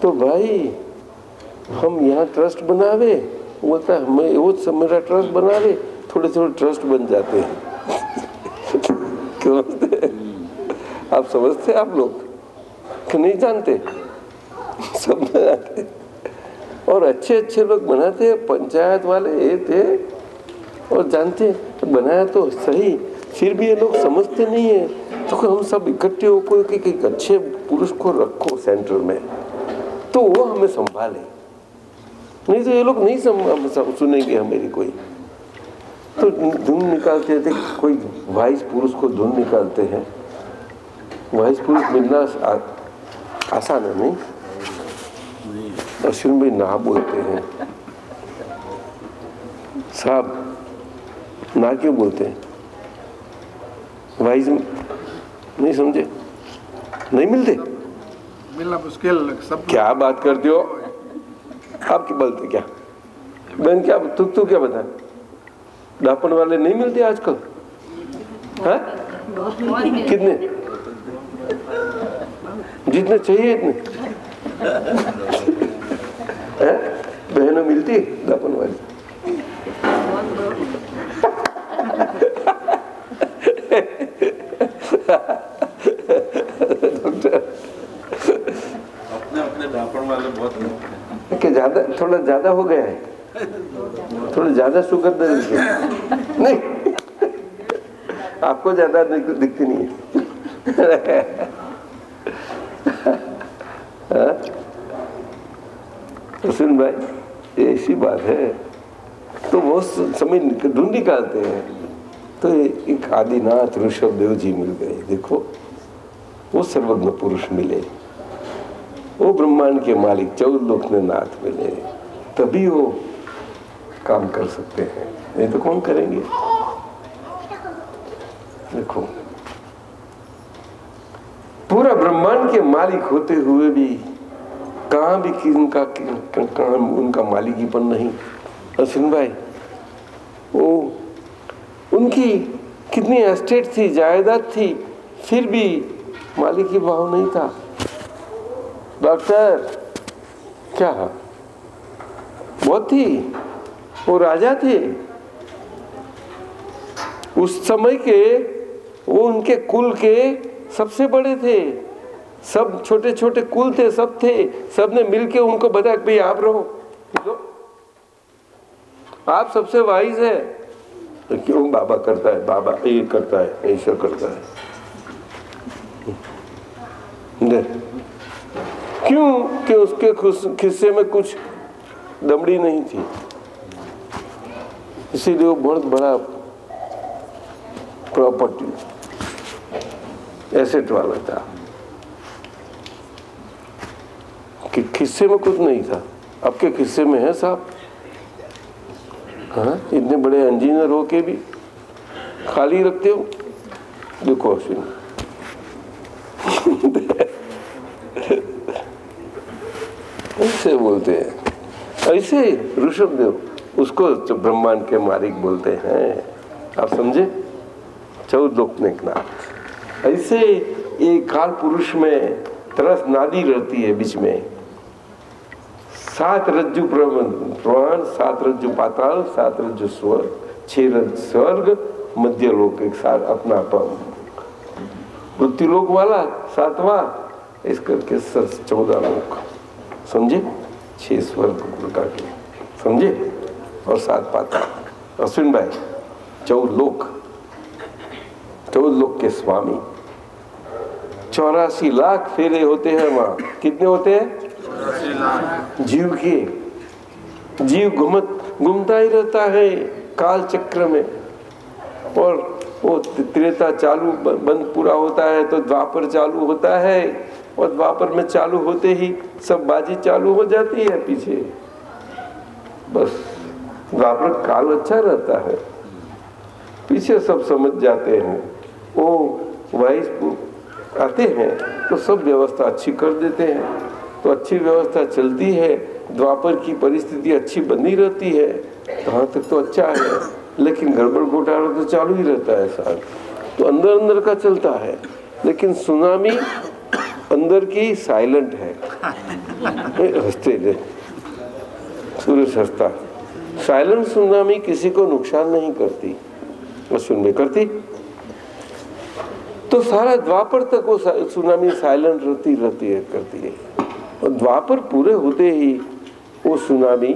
तो भाई हम यहाँ ट्रस्ट बनावे, बोलता है मैं वो सब मेरा ट्रस्ट बनावे, थोड़े थोड़े ट्रस्ट बन जाते हैं. क्यों? आप समझते आप लोग कि नहीं जानते? सब बनाते और अच्छे लोग बनाते हैं. पंचायत वाले ये थे और जानते बनाया तो सही, फिर भी ये लोग समझते नहीं है. तो हम सब इकट्ठे होकर एक अच्छे पुरुष को रखो सेंटर में, तो वो हमें संभाले. नहीं तो ये लोग नहीं सुनेंगे हमारी कोई. तो धुन निकालते थे, कोई वाइस पुरुष को धुन निकालते हैं. वाइस पुरुष मिलना आसान है नहीं? अश्विन भाई ना बोलते हैं साहब, ना क्यों बोलते हैं? वाइस नहीं समझे? नहीं मिलते? मिलना मुश्किल सब। क्या बात करते हो? आपकी बोलते क्या बहन? क्या तू क्या बता? दापन वाले नहीं मिलते आजकल? हाँ? कितने? जितने चाहिए इतने? बहनों मिलती दापन वाली? अपने दापन वाले बहुत कि ज्यादा थोड़ा ज्यादा हो गया है, थोड़ा ज्यादा शुगर दे नहीं, आपको ज्यादा दिखती नहीं है। तो सुन भाई, ये ऐसी बात है तो बहुत समय ढूंढ निकालते हैं। तो एक आदिनाथ ऋषभदेव जी मिल गए। देखो, वो सर्वज्ञ पुरुष मिले, वो ब्रह्मांड के मालिक 14 लोक में नाथ मिले, तभी वो काम कर सकते हैं, नहीं तो कौन करेंगे? देखो, पूरा ब्रह्मांड के मालिक होते हुए भी कहां भी उनका मालिकीपन नहीं। अश्विन भाई, वो उनकी कितनी एस्टेट थी, जायदाद थी, फिर भी मालिकी भाव नहीं था। डॉक्टर क्या बहुत थी, वो राजा थे उस समय के, वो उनके कुल के सबसे बड़े थे। सब छोटे छोटे कुल थे, सब थे, सबने मिलके उनको बताया कि भाई आप रहो, आप सबसे वाइज है। तो क्यों बाबा करता है, बाबा ये करता है, ऐसा करता है, क्यों? कि उसके खिस्से में कुछ दमड़ी नहीं थी, इसीलिए वो बहुत बड़ा प्रॉपर्टी एसेट वाला था कि खिस्से में कुछ नहीं था। आपके खिस्से में है साहब? हाँ, इतने बड़े इंजीनियर हो के भी खाली रखते हो। देखो अश्विन, ऐसे बोलते हैं, ऐसे ऋषभदेव, उसको ब्रह्मांड के मालिक बोलते हैं। आप समझे? 14 लोक में नाथ। ऐसे ये काल पुरुष में तरस नादी रहती है बीच में, 7 रज्जु प्रमाण, 7 रज्जु पाताल, 7 रज्जु स्वर्ग, 6 रज्जु स्वर्ग, मध्य लोक एक साथ अपना मृत्यु लोक वाला 7वां, इस करके 14 लोक। समझे? 6 स्वर्ग प्रकार के, समझे? और 7 पाताल। अश्विन भाई, 14 लोक, 14 लोक के स्वामी। 84 लाख फेरे होते हैं वहां। कितने होते हैं? 84 लाख। जीव के, जीव घूमता ही रहता है काल चक्र में, और वो त्रेता चालू बंद पूरा होता है तो द्वापर चालू होता है, और द्वापर में चालू होते ही सब बाजी चालू हो जाती है पीछे। बस द्वापर काल अच्छा रहता है, पीछे सब समझ जाते हैं। वो वाइस आते हैं तो सब व्यवस्था अच्छी कर देते हैं, तो अच्छी व्यवस्था चलती है, द्वापर की परिस्थिति अच्छी बनी रहती है, वहाँ तक तो अच्छा है। लेकिन गड़बड़ घोटाला तो चालू ही रहता है साहब, तो अंदर अंदर का चलता है। लेकिन सुनामी अंदर की साइलेंट है। हंसते सूरज हंसता, साइलेंट सुनामी किसी को नुकसान नहीं करती, अश्विन में करती। तो सारा द्वापर तक वो सुनामी साइलेंट रहती है, करती है। और द्वापर पूरे होते ही वो सुनामी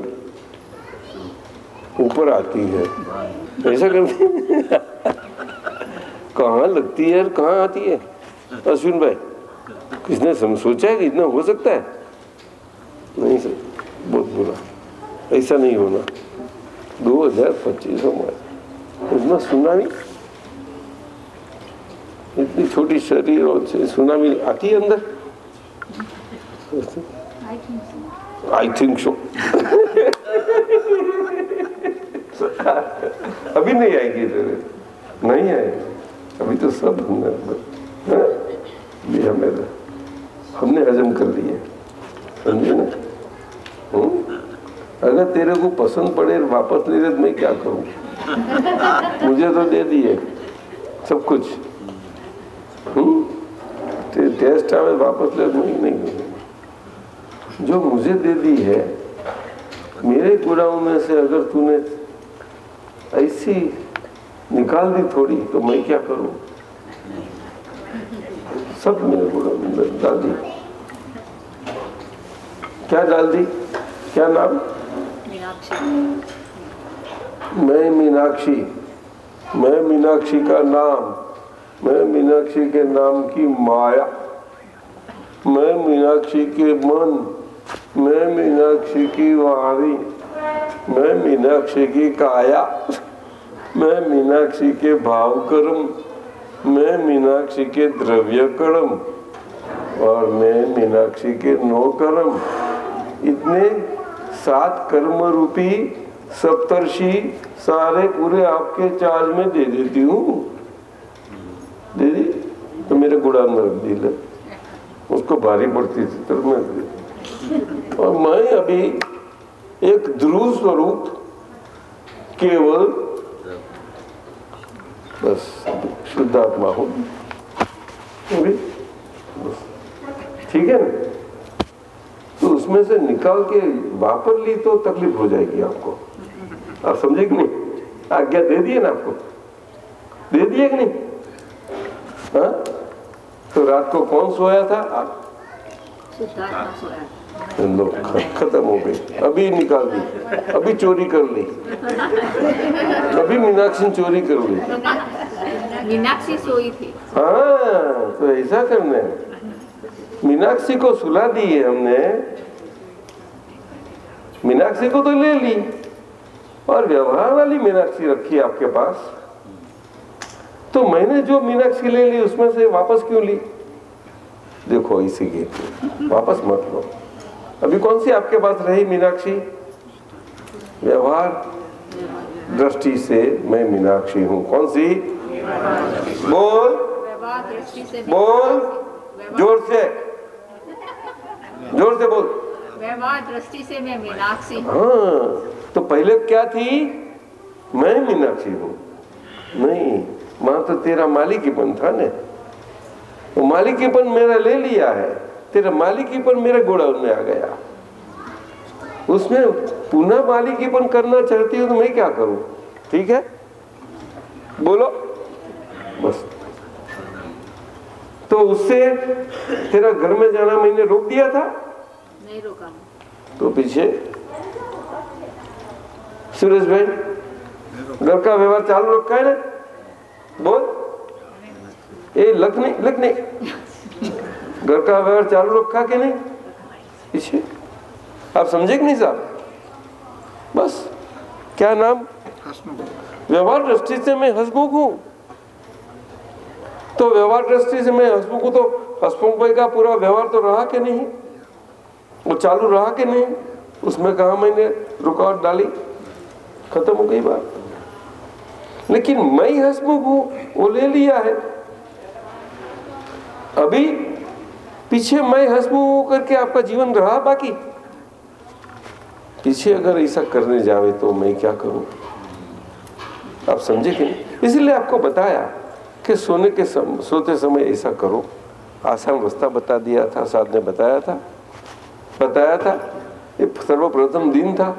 ऊपर आती है, ऐसा करती है। कहाँ लगती है और कहाँ आती है? अश्विन भाई, किसने सोचा है कि इतना हो सकता है? नहीं सर, बहुत बुरा, ऐसा नहीं होना। 2025 में इतना सुनामी, इतनी छोटी शरीर और सुनामी आती है अंदर। I think so. अभी नहीं आएगी, नहीं आएगी, अभी तो सब अंदर। ये हमने हजम कर लिए, समझे ना? अगर तेरे को पसंद पड़े वापस ले रहे तो मैं क्या करूं? मुझे तो दे दिए सब कुछ। टेस्ट आवे वापस ले नहीं। जो मुझे दे दी है मेरे गुनाहों में से अगर तूने ऐसी निकाल दी थोड़ी तो मैं क्या करूं? सब मेरे गुनाहों में डाल दी। क्या डाल दी? क्या नाम? मैं मीनाक्षी, मैं मीनाक्षी का नाम, मैं मीनाक्षी के नाम की माया, मैं मीनाक्षी के मन, मैं मीनाक्षी की वाणी, मैं मीनाक्षी की काया, मैं मीनाक्षी के भाव कर्म, मैं मीनाक्षी के द्रव्य कर्म और मैं मीनाक्षी के नो कर्म। इतने 7 कर्म रूपी सप्तर्षि सारे पूरे आपके चार्ज में दे देती हूँ। दे दी तो मेरे गुड़ान में रख दी ले, उसको भारी पड़ती थी तो मैं दी। और मैं अभी एक ध्रुव स्वरूप केवल बस शुद्धात्मा हूँ, ठीक है ना? तो उसमें से निकाल के वापर ली तो तकलीफ हो जाएगी आपको। आप समझे कि नहीं? आज्ञा दे दिए ना आपको, दे दिए कि नहीं? हाँ? तो रात को कौन सोया था? आप लोग खत्म हो गई। अभी निकाल दी, अभी चोरी कर ली, अभी मीनाक्षी चोरी कर ली। मीनाक्षी सोई थी। हाँ, तो ऐसा करना है। मीनाक्षी को सुला दी है हमने, मीनाक्षी को तो ले ली और व्यवहार वाली मीनाक्षी रखी आपके पास। तो मैंने जो मीनाक्षी ले ली उसमें से वापस क्यों ली? देखो इसी की वापस मत लो। अभी कौन सी आपके पास रही मीनाक्षी? व्यवहार दृष्टि से मैं मीनाक्षी हूँ। कौन सी? बोल बोल, जोर से, जोर से बोल। व्यवहार दृष्टि से मैं मीनाक्षी हूँ। हाँ, तो पहले क्या थी? मैं मीनाक्षी हूँ। नहीं, वहां तो तेरा मालिकीपन था ना, वो मालिकीपन मेरा ले लिया है, तेरा मालिकीपन मेरे गोडाउन में आ गया। उसमें पुनः मालिकीपन करना चाहती हो तो मैं क्या करूं? ठीक है, बोलो बस। तो उससे तेरा घर में जाना मैंने रोक दिया था? नहीं रोका। तो पीछे सुरेश भाई घर का व्यवहार चालू रखा है ना? बोल, ये लग नहीं घर का व्यवहार चालू रखा कि नहीं? पीछे आप समझे कि नहीं साहब? बस क्या नाम? व्यवहार दृष्टि से मैं हंसमुख हूं। तो व्यवहार दृष्टि से मैं हंसमुख हूं, तो हंसमुख भाई का पूरा व्यवहार तो रहा कि नहीं? वो चालू रहा कि नहीं? उसमें कहा मैंने रुकावट डाली, खत्म हो गई बात। लेकिन मैं हंसमुख हूं, वो ले लिया है। अभी पीछे मैं हंसमुख करके आपका जीवन रहा बाकी। पीछे अगर ऐसा करने जावे तो मैं क्या करूं? आप समझे कि नहीं? इसीलिए आपको बताया कि सोते समय ऐसा करो। आसान रास्ता बता दिया था, साथ ने बताया था। ये सर्वप्रथम दिन था।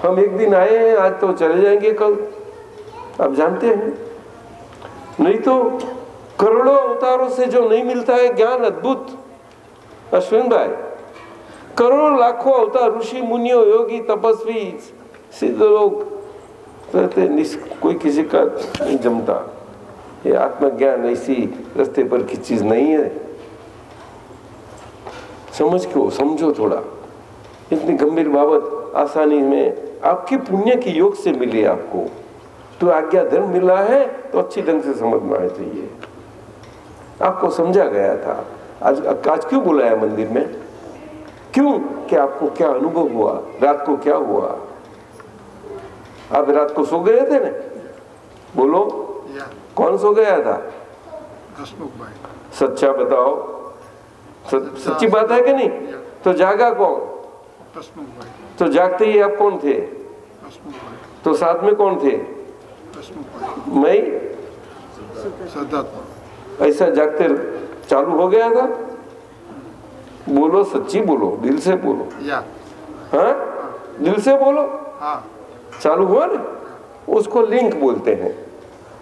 हम एक दिन आए हैं, आज तो चले जाएंगे कल, आप जानते हैं। नहीं तो करोड़ों अवतारों से जो नहीं मिलता है ज्ञान अद्भुत, अश्विन भाई, करोड़ों लाखों अवतार, ऋषि मुनियों, योगी, तपस्वी, सिद्ध लोग रहते, कोई किसी का नहीं जमता। ये आत्मज्ञान ऐसी रास्ते पर की चीज नहीं है। समझो थोड़ा। इतनी गंभीर बाबत आसानी में आपकी पुण्य की योग से मिली आपको, तो आज्ञा धर्म मिला है तो अच्छी ढंग से समझना चाहिए। आपको समझा गया था। आज क्यों बुलाया मंदिर में? क्यों? कि आपको क्या अनुभव हुआ, रात को क्या हुआ? आप रात को सो गए थे ना? बोलो, कौन सो गया था? सच्चा बताओ, सच्ची बात है कि नहीं? तो जागा कौन? तो जागते ही आप कौन थे? तो साथ में कौन थे? मैं। ऐसा जागते चालू हो गया था? बोलो, सच्ची बोलो, दिल से बोलो। हाँ, दिल से बोलो। चालू हुआ ना, उसको लिंक बोलते हैं,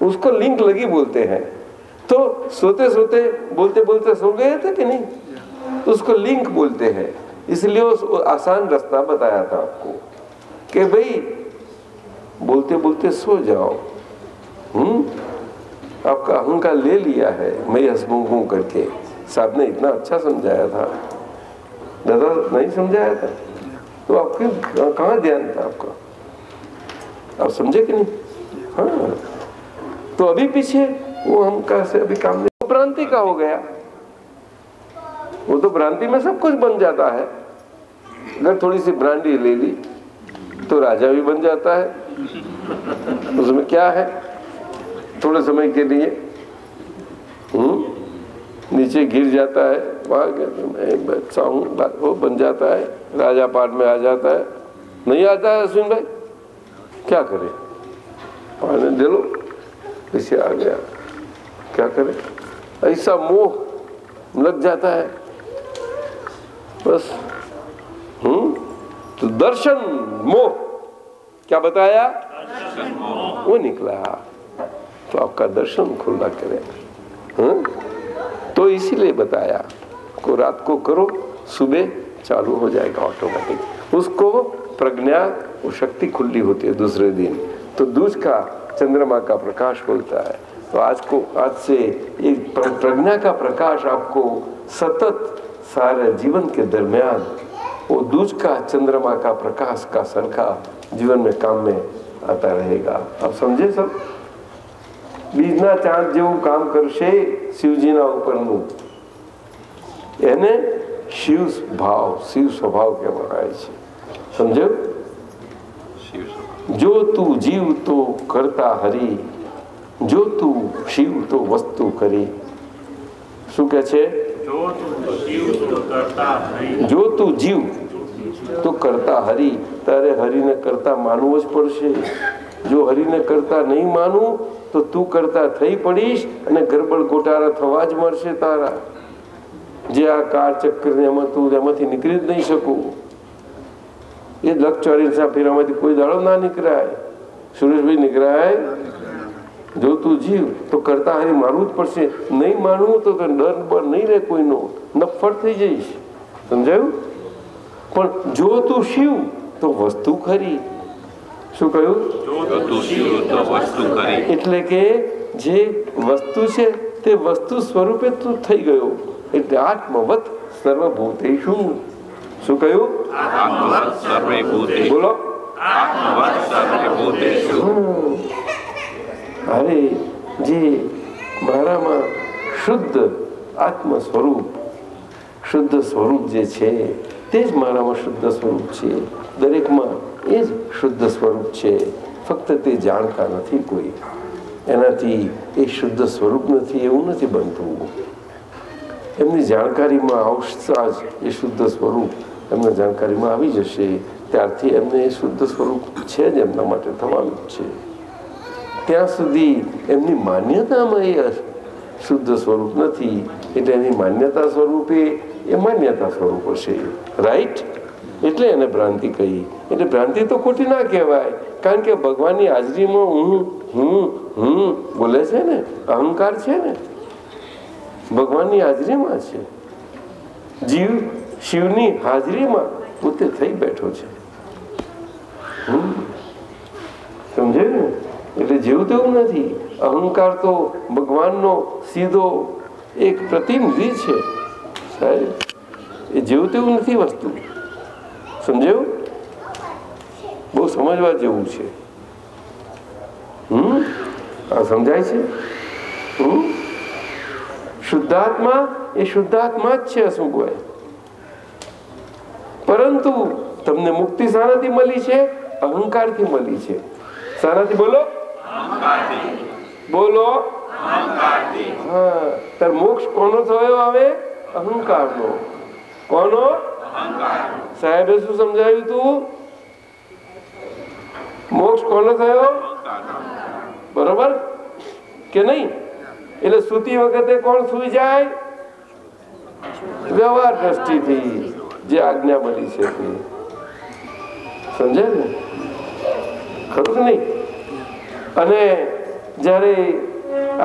उसको लिंक लगी बोलते हैं। तो सोते सोते बोलते बोलते सो गए थे कि नहीं? तो उसको लिंक बोलते हैं। इसलिए उस आसान रास्ता बताया था आपको कि भाई बोलते बोलते सो जाओ। आपका अहंकार ले लिया है, मैं हंसमुंह करके। साहब ने इतना अच्छा समझाया था, दादा नहीं समझाया था तो आपके कहाँ ध्यान था आपका? आप समझे कि नहीं? हाँ, तो अभी पीछे वो हम कैसे अभी काम नहीं, वो भ्रांति का हो गया। वो तो भ्रांति में सब कुछ बन जाता है। अगर थोड़ी सी ब्रांडी ले ली तो राजा भी बन जाता है। उसमें क्या है, थोड़े समय के लिए नीचे गिर जाता है, मैं बच्चा हूँ, वो बन जाता है, राजा पाठ में आ जाता है। नहीं आता है अश्विन भाई, क्या करे? पानी दे लो, इसे आ गया, क्या करे? ऐसा मोह लग जाता है बस। तो दर्शन मोह क्या बताया? वो निकला। तो आपका दर्शन खुला करे। तो इसीलिए बताया को रात को करो, सुबह चालू हो जाएगा ऑटोमेटिक। उसको प्रज्ञा, वो शक्ति खुली होती है दूसरे दिन। तो दूज का चंद्रमा का प्रकाश बोलता है। तो आज से एक प्रज्ञा का प्रकाश आपको सतत सारे जीवन के दरमियान वो दूज का चंद्रमा का प्रकाश का सरखा जीवन में काम में आता रहेगा। आप समझे सब? બીજના ચાંદ જેવું કામ કરશે શિવજીના ઉપરનું, એને શિવ ભાવ, શિવ સ્વભાવ કહેવાય છે। સમજો? જો તું જીવ તો કરતા હરી, જો તું શિવ તો વસ્તુ કરી। શું કહે છે? જો તું જીવ તો કરતા હરી, તારે હરીને કરતા માનવું જ પડશે। જો હરીને કરતા નહીં માનું તો તું કરતા થઈ પડીશ અને ગરબડ ગોટાળા થવા જ મળશે તારા। જે આ કાર ચક્કર ને એમાં તું એમાંથી નીકળી જ નહીં શકું। એ લખ 40 ફેરામાંથી કોઈ દાડો ના નીકળાય। સુરેશભાઈ નીકળાય? જો તું જીવ તો કરતા હરી માનવું જ પડશે। નહીં માનવું તો ડર બર નહીં રહે કોઈનો, નફ્ફટ થઈ જઈશ। સમજાયું? પણ જો તું શિવ તો વસ્તુ ખરી। શું કહ્યું? એટલે કે જે વસ્તુ છે તે વસ્તુ સ્વરૂપે તું થઈ ગયો। એટલે આત્મવત સર્વભૂતેષુ। શું કહ્યું? બોલો। અરે જે મારામાં શુદ્ધ આત્મ સ્વરૂપ, શુદ્ધ સ્વરૂપ જે છે તે જ મારામાં શુદ્ધ સ્વરૂપ છે। દરેકમાં એ જ શુદ્ધ સ્વરૂપ છે, ફક્ત તે જાણતા નથી કોઈ। એનાથી એ શુદ્ધ સ્વરૂપ નથી એવું નથી બનતું। એમની જાણકારીમાં આવતા જ એ શુદ્ધ સ્વરૂપ એમના જાણકારીમાં આવી જશે, ત્યારથી એમને એ શુદ્ધ સ્વરૂપ છે જ એમના માટે થવાનું જ છે। ત્યાં સુધી એમની માન્યતામાં એ શુદ્ધ સ્વરૂપ નથી, એટલે એની માન્યતા સ્વરૂપે એ માન્યતા સ્વરૂપ હશે। રાઈટ? એટલે એને ભ્રાંતિ કહી। એટલે ભ્રાંતિ તો ખોટી ના કહેવાય, કારણ કે ભગવાનની હાજરીમાં હું બોલે છે ને, અહંકાર છે ને, ભગવાનની હાજરીમાં છે। જીવ શિવની હાજરીમાં પોતે થઈ બેઠો છે। સમજે ને? એટલે જેવું તેવું નથી। અહંકાર તો ભગવાનનો સીધો એક પ્રતિનિધિ છે સાહેબ। એ જેવું તેવું નથી વસ્તુ। સમજ્યું? બહુ સમજવા જેવું છે। આ સમજાય છે? શુદ્ધાત્મા એ શુદ્ધાત્મા જ છે અશુભાઈ। પરંતુ તમને મુક્તિ શાનાથી મળી છે? અહંકારથી મળી છે। શાનાથી? બોલો, બોલો। હા, તાર મોક્ષ કોનો થયો હવે? અહંકારનો. કોનો? સાહેબે શું સમજાવ્યું તું? મોક્ષ કોનો થયો? બરોબર કે નહીં? એટલે સૂતી વખતે કોણ સુઈ જાય? વ્યવહાર દ્રષ્ટિથી જે આજ્ઞા મળી છે તે. સમજે ને? ખરું કે નહીં? અને જ્યારે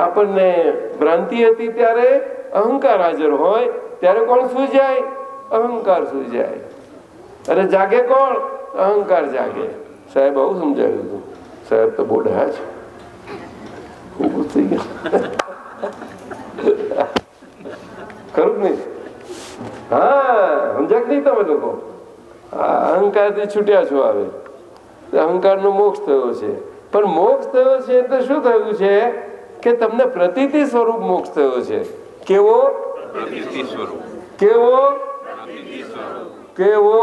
આપણને ભ્રાંતિ હતી ત્યારે અહંકાર હાજર હોય ત્યારે કોણ સુઈ જાય? અહંકાર સુઈ જાય. અને જાગે કોણ? અહંકાર જાગે. સાહેબ આવું સમજાવ્યું હતું. સાહેબ તો બોડા છે. ખરું નહીં? હા, સમજાક નહીં તમે લોકો? અહંકાર થી છૂટ્યા છો. આવે અહંકાર નો મોક્ષ થયો છે. પણ મોક્ષ થયો છે એટલે શું થયું છે કે તમને પ્રતીતિ સ્વરૂપ મોક્ષ થયો છે. કેવો? કેવો? કેવો?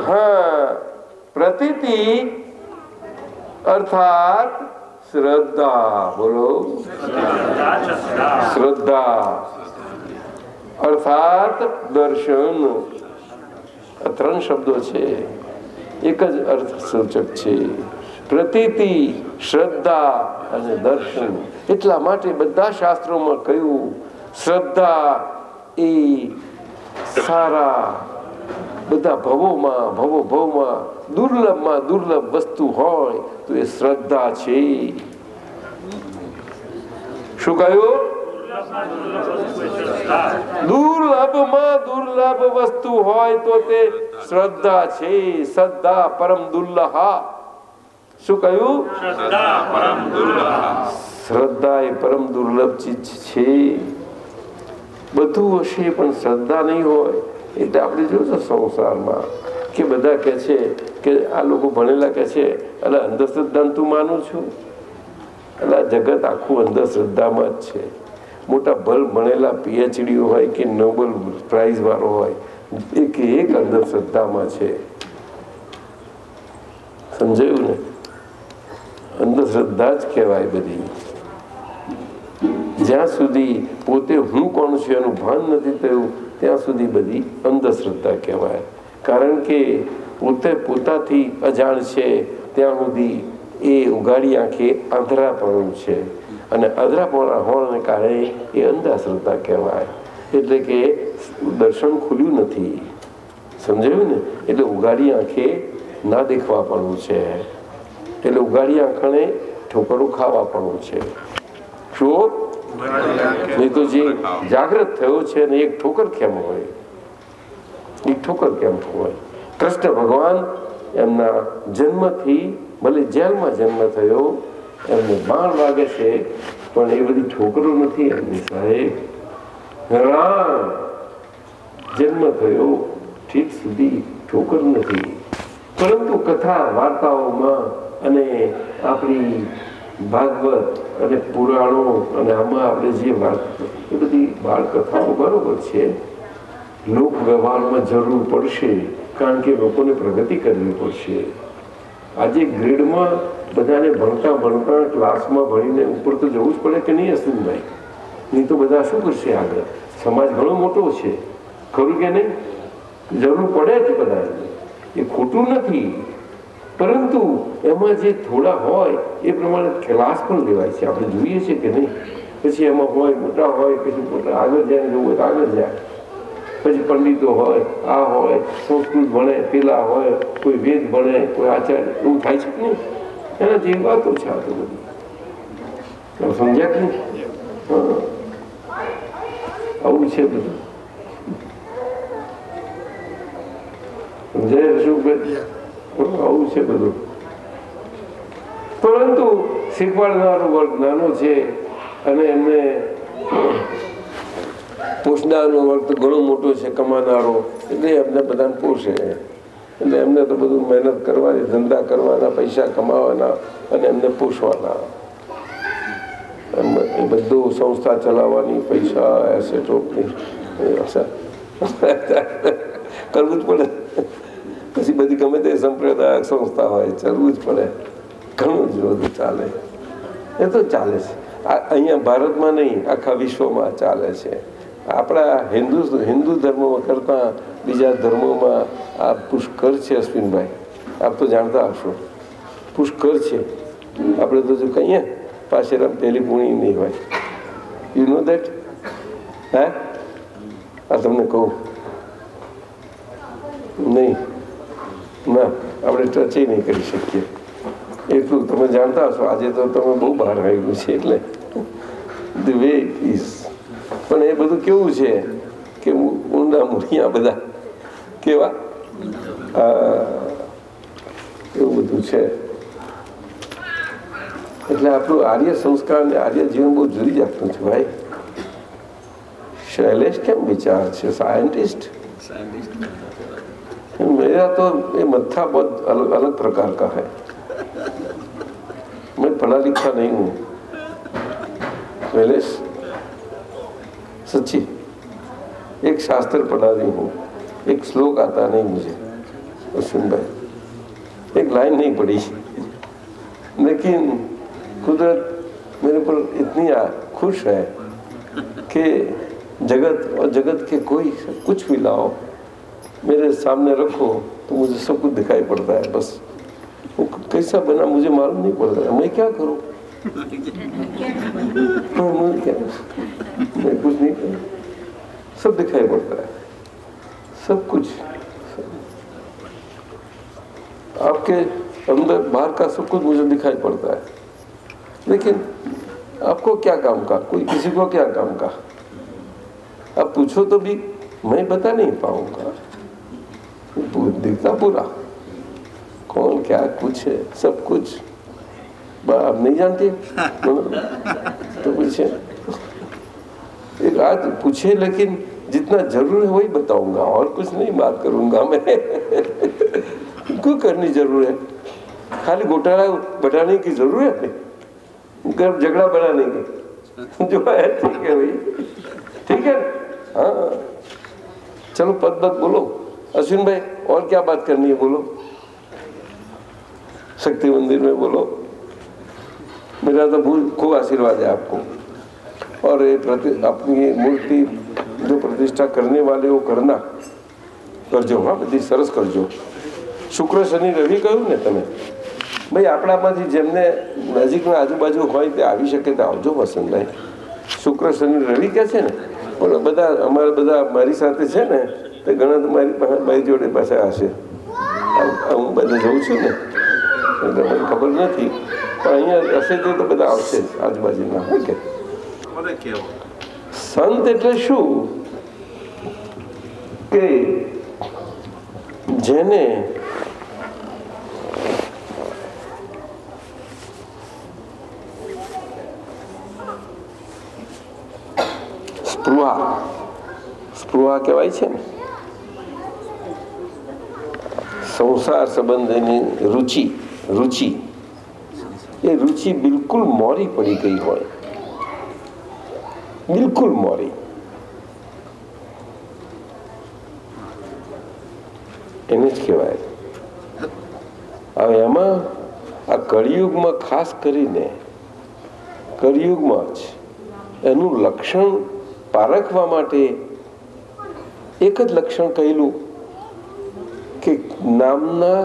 હા, પ્રતીતિ અર્થાત શ્રદ્ધા. બોલો, શ્રદ્ધા અર્થાત દર્શન. આ ત્રણ શબ્દો છે, એક જ અર્થ સૂચક છે. પ્રતીતિ, શ્રદ્ધા અને દર્શન. એટલા માટે બધા શાસ્ત્રોમાં કહ્યું શ્રદ્ધા એ સારા બધા ભવોમાં દુર્લભમાં દુર્લભ વસ્તુ હોય તો એ શ્રદ્ધા છે. શું કહ્યું? દુર્લભમાં દુર્લભ વસ્તુ હોય તો તે શ્રદ્ધા છે. શ્રદ્ધા પરમ દુર્લભા. શું કહ્યું? શ્રદ્ધા એ પરમ દુર્લભ ચીજ છે. બધું હશે પણ શ્રદ્ધા નહીં હોય. એટલે આપણે જોયું સંસારમાં કે બધા કહે છે કે આ લોકો ભણેલા કહે છે એટલે અંધશ્રદ્ધા તું માનું છું. એટલે જગત આખું અંધશ્રદ્ધામાં જ છે. મોટા ભલ ભણેલા પીએચડી હોય કે નોબેલ પ્રાઇઝ વાળો હોય, એક અંધશ્રદ્ધામાં છે. સમજાયું ને? અંધશ્રદ્ધા જ કહેવાય બધી. જ્યાં સુધી પોતે હું કોણ છું એનું ભાન નથી થયું ત્યાં સુધી બધી અંધશ્રદ્ધા કહેવાય. કારણ કે પોતે પોતાથી અજાણ છે ત્યાં સુધી એ ઉઘાડી આંખે આંધળાપણું છે. અને આંધળાપણા હોવાને કારણે એ અંધશ્રદ્ધા કહેવાય. એટલે કે દર્શન ખુલ્યું નથી. સમજાયું ને? એટલે ઉઘાડી આંખે ના દેખવાપણું છે. એટલે ઉઘાડી આંખણે ઠોકરો ખાવાપણું છે. શું? નહીં તો જે જાગૃત થયો છે ને એક ઠોકર કેમ હોય? એક ઠોકર કેમ હોય? કૃષ્ણ ભગવાન એમના જન્મથી ભલે જેલમાં જન્મ થયો, એમને બાણ વાગે છે પણ એ બધી ઠોકરો નથી એમની. સાહેબ રામ જન્મ થયો ઠીક સુધી ઠોકર નથી. પરંતુ કથા વાર્તાઓમાં અને આપણી ભાગવત અને પુરાણો અને આમાં આપણે જે વાત એ બધી બાળકથાઓ બરોબર છે. લોક વ્યવહારમાં જરૂર પડશે કારણ કે લોકોને પ્રગતિ કરવી પડશે. આજે ગ્રેડમાં બધાને ભણતા ક્લાસમાં ભણીને ઉપર તો જવું જ પડે કે નહીં અશ્વિનભાઈ? નહીં તો બધા શું કરશે આગળ? સમાજ ઘણો મોટો છે. ખરું કે નહીં? જરૂર પડે જ બધાને. એ ખોટું નથી. પરંતુ એમાં જે થોડા હોય એ પ્રમાણે ક્લાસ પણ લેવાય છે. આપણે જોઈએ છે કે નહીં? પછી એમાં હોય મોટા હોય, પછી મોટા આગળ જાય જવું હોય તો આગળ જાય. પછી પંડિતો હોય, આ હોય, સંસ્કૃત ભણે, પેલા હોય, કોઈ વેદ ભણે, કોઈ આચાર્ય. એવું થાય છે કે નહીં? એના જેવી વાતો છે આ તો બધી. સમજ્યા કે નહીં? આવું છે બધું. સમજાય શું? આવું છે બધું. પરંતુ શીખવાડનારો વર્ગ નાનો છે અને એમને પોષનારો વર્ગ તો ઘણો મોટો છે, કમાનારો. એટલે એમને બધાને પોષે. એટલે એમને તો બધું મહેનત કરવાની, ધંધા કરવાના, પૈસા કમાવાના અને એમને પોષવાના. એ બધું સંસ્થા ચલાવવાની, પૈસા એસેટોની કરવું જ પડે. પછી બધી ગમે તે સંપ્રદાયક સંસ્થા હોય ચાલવું જ પડે. ઘણું જ બધું ચાલે. એ તો ચાલે છે. અહીંયા ભારતમાં નહીં, આખા વિશ્વમાં ચાલે છે. આપણા હિન્દુ ધર્મમાં કરતાં બીજા ધર્મોમાં આ પુષ્કર છે. અશ્વિનભાઈ, આપ તો જાણતા હશો, પુષ્કર છે. આપણે તો જો કહીએ પાછળ પેલી પૂણી નહીં હોય. You know that? હા, આ તમને કહું નહીં ના, આપણે ટચે નહીં કરી શકીએ એટલું તમે જાણતા હશો. આજે તો તમે બહુ બહાર આવેલું છે એટલે ધ વે ઇઝ. પણ એ બધું કેવું છે કે ઊંડા મૂળિયા બધા કેવા એવું બધું છે. એટલે આપણું આર્ય સંસ્કાર ને આર્ય જીવન બહુ જુદી જાતનું છે ભાઈ. शैलेश क्या विचार है? साइंटिस्ट मेरा तो ये मत्था बहुत अलग प्रकार का है. मैं पढ़ा लिखा नहीं हूँ शैलेश, सच्ची. एक शास्त्र पढ़ा रही हूँ, एक श्लोक आता नहीं मुझे अश्विन भाई, एक लाइन नहीं पढ़ी, लेकिन कुदरत मेरे पर इतनी खुश है कि जगत और जगत के कोई कुछ भी लाओ मेरे सामने रखो तो मुझे सब कुछ दिखाई पड़ता है. बस वो कैसा बना मुझे मालूम नहीं पड़ता है. मैं क्या करूं? मैं कुछ नहीं करूं, सब दिखाई पड़ता है, सब कुछ. आपके अंदर बाहर का सब कुछ मुझे दिखाई पड़ता है. लेकिन आपको क्या काम का? कोई किसी को क्या काम का? अब पूछो तो भी मैं बता नहीं पाऊंगा. दिखता पूरा कौन क्या कुछ है, सब कुछ आप नहीं जानते तो पूछे. एक आज पूछे, लेकिन जितना जरूर है वही बताऊंगा, और कुछ नहीं बात करूंगा मैं. क्यों करनी जरूर है? खाली घोटाला बढ़ाने की जरूरत है, घर झगड़ा बढ़ाने की जो है. ठीक है भाई, ठीक है. हाँ चलो पद बोलो अश्विन भाई, और क्या बात करनी है बोलो. शक्ति मंदिर में बोलो. मेरा तो खूब आशीर्वाद है आपको. और ये अपनी मूर्ति जो प्रतिष्ठा करने वाले वो करना करजो. हाँ बધી સરસ કરજો. શુક્ર શનિ રવિ કહ્યું ને તમે ભાઈ, આપણામાંથી જેમને નજીકના આજુબાજુ હોય તે આવી શકે તો આવજો વસંતભાઈ. શુક્ર શનિ રવિ કે છે ને, પણ બધા અમારા બધા મારી સાથે છે ને તે ઘણા તો મારી જોડે પાછા હશે. હું બધા જઉં છું ને એટલે મને ખબર નથી, પણ અહીંયા હશે તો બધા આવશે આજુબાજુના. હા કે સંત એટલે શું કે જેને સ્પૃહા કહેવાય છે ને, સંસાર સંબંધની રુચિ એ રુચિ બિલકુલ મોરી પડી ગઈ હોય, બિલકુલ મોરી. એને જ કહેવાય. હવે એમાં આ કળિયુગમાં ખાસ કરીને કળિયુગમાં જ એનું લક્ષણ પારખવા માટે એક જ લક્ષણ કહેલું કે નામના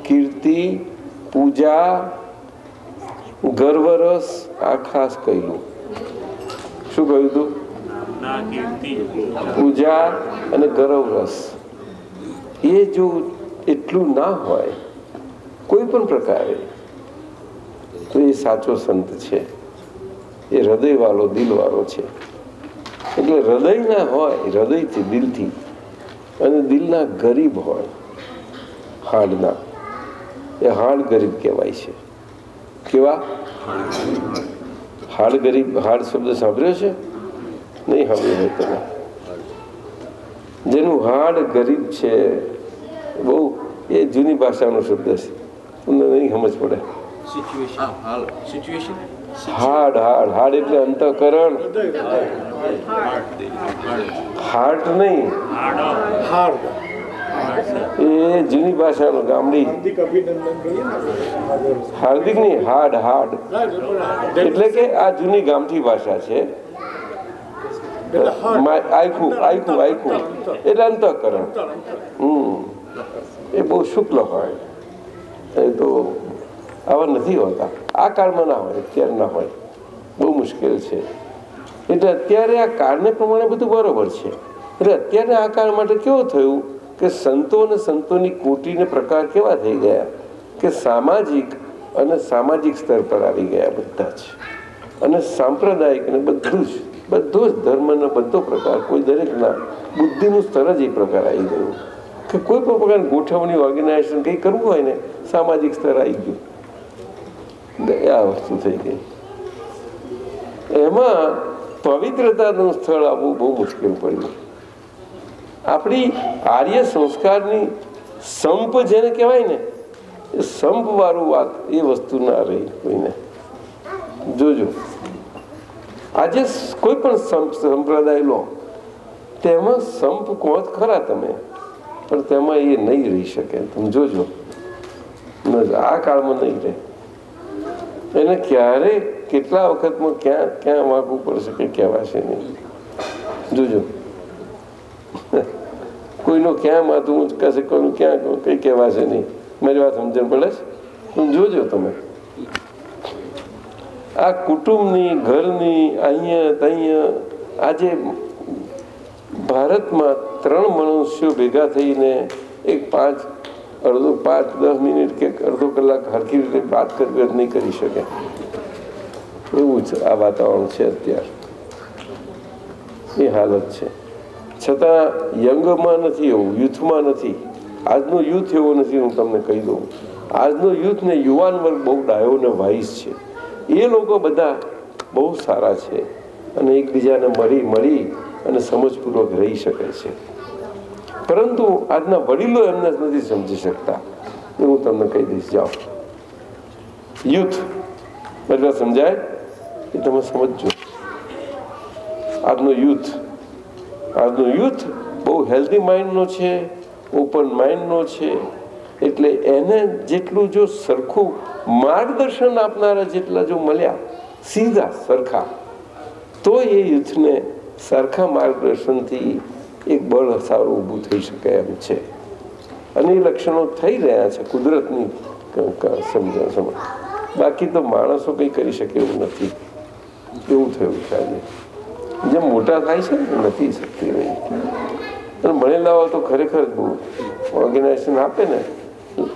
કીર્તિ પૂજા ગર્વરસ. આ ખાસ કહેલું. શું કહ્યું હતું? પૂજા અને ગર્વરસ. એ જો એટલું ના હોય કોઈ પણ પ્રકારે તો એ સાચો સંત છે. એ હૃદય વાળો દિલ વાળો છે. એટલે હૃદય ના હોય, હૃદયથી દિલથી, અને દિલના ગરીબ હોય, હાડના, એ હાડ ગરીબ કહેવાય છે. કેવા હાડ ગરીબ? હાડ શબ્દ સાંભળ્યો છે? નહીં સાંભળ્યો હોય તમે? જેનું હાડ ગરીબ છે, બહુ એ જૂની ભાષાનો શબ્દ છે, તમને નહીં સમજ પડે. હાડ હાડ હાડ એટલે અંતઃકરણ, હાર્ટ નહીં. એ જૂની ભાષાનો ગામડી. હાર્દિક અભિનંદન કહીએ ને. હાર્દિક નહીં, હાડ એટલે કે આ જૂની ગામઠી ભાષા છે. આખું એટલે અંતઃકરણ. એ બહુ શુક્લ હોય. એ તો આવા નથી હોતા. આ કાળમાં ના હોય, અત્યારે ના હોય. બહુ મુશ્કેલ છે. એટલે અત્યારે આ કાળને પ્રમાણે બધું બરોબર છે. એટલે અત્યારે આ કાળ માટે કેવું થયું કે સંતો અને સંતોની કોટીને પ્રકાર કેવા થઈ ગયા કે સામાજિક અને સામાજિક સ્તર પર આવી ગયા બધા જ, અને સાંપ્રદાયિક અને બધો જ ધર્મનો બધો પ્રકાર, કોઈ દરેકના બુદ્ધિનું સ્તર જ એ પ્રકાર આવી ગયું કે કોઈ પણ પ્રકારની ગોઠવણી ઓર્ગેનાઇઝેશન કંઈ કરવું હોય ને સામાજિક સ્તર આવી ગયું. આ વસ્તુ થઈ ગઈ. એમાં પવિત્રતાનું સ્થળ આવવું બહુ મુશ્કેલ પડ્યું. આપણી આર્ય સંસ્કારની સંપ જેને કહેવાય ને, એ સંપ વાળું વાત એ વસ્તુ ના રહી કોઈને. જોજો આજે કોઈ પણ સંપ્રદાય લો તેમાં સંપ કોત ખરા તમે, પણ તેમાં એ નહીં રહી શકે. તમે જોજો, આ કાળમાં નહીં રહે. એને ક્યારે કેટલા વખતમાં ક્યાં ક્યાં વાગવું પડશે કે કહેવાશે નહીં. જોજો કોઈનો ક્યાં માથું ઊંચકાશે, કોઈનું ક્યાં કઈ કહેવાશે નહીં. મારી વાત સમજણ પડે છે? જોજો તમે આ કુટુંબની, ઘરની, અહીંયા ત્યાં આજે ભારતમાં 3 મનુષ્યો ભેગા થઈને એક 5-10 મિનિટ કે અડધો કલાક હરખી રીતે વાત કરવી નહીં કરી શકે. એવું જ આ વાતાવરણ છે અત્યારે. એ હાલત છે. છતાં યંગમાં નથી એવું, યુથમાં નથી. આજનું યુથ એવો નથી. હું તમને કહી દઉં, આજનું યુથ ને યુવાન વર્ગ બહુ ડાયો ને વાઇસ છે. એ લોકો બધા બહુ સારા છે અને એકબીજાને મળી અને સમજપૂર્વક રહી શકે છે. પરંતુ આજના વડીલો એમને નથી સમજી શકતા. એ હું તમને કહી દઈશ. જાઓ, યુથ બધા સમજાય એ તમે સમજજો. આજનો યુથ બહુ હેલ્ધી માઇન્ડનો છે, ઓપન માઇન્ડનો છે. એટલે એને જેટલું જો સરખું માર્ગદર્શન આપનારા જેટલા જો મળ્યા સીધા સરખા, તો એ યુથને સરખા માર્ગદર્શનથી એક બળ સારું ઊભું થઈ શકે એમ છે. અને એ લક્ષણો થઈ રહ્યા છે કુદરતની સમજ. બાકી તો માણસો કંઈ કરી શકે એવું નથી. એવું થયું છે આજે. જેમ મોટા થાય છે ને નથી શકતી રહી. અને ભણેલા તો ખરેખર ઓર્ગેનાઇઝેશન આપે ને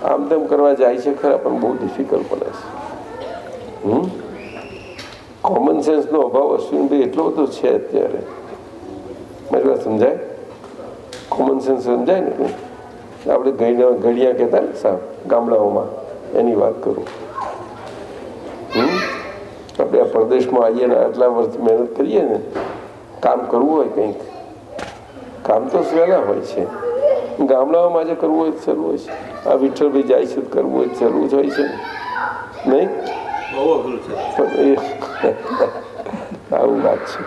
આમ તેમ કરવા જાય છે ખરા, પણ બહુ ડિફિકલ્ટ પડે છે. કોમન સેન્સનો અભાવ અશ્વિનભાઈ એટલો બધો છે અત્યારે. મારી વાત સમજાય? કોમન સેન્સ સમજાય ને? આપણે ઘડિયા કહેતા ને સાહેબ ગામડાઓમાં, એની વાત કરું. આપણે આ પ્રદેશમાં આવીએ ને આટલા વર્ષ મહેનત કરીએ ને, કામ કરવું હોય કંઈક, કામ તો સહેલા હોય છે. ગામડાઓમાં આજે કરવું હોય સહેલું હોય છે. આ વિઠ્ઠલભાઈ જાય છે કરવું હોય સહેલું જ હોય છે નહીં? આવું વાત છે.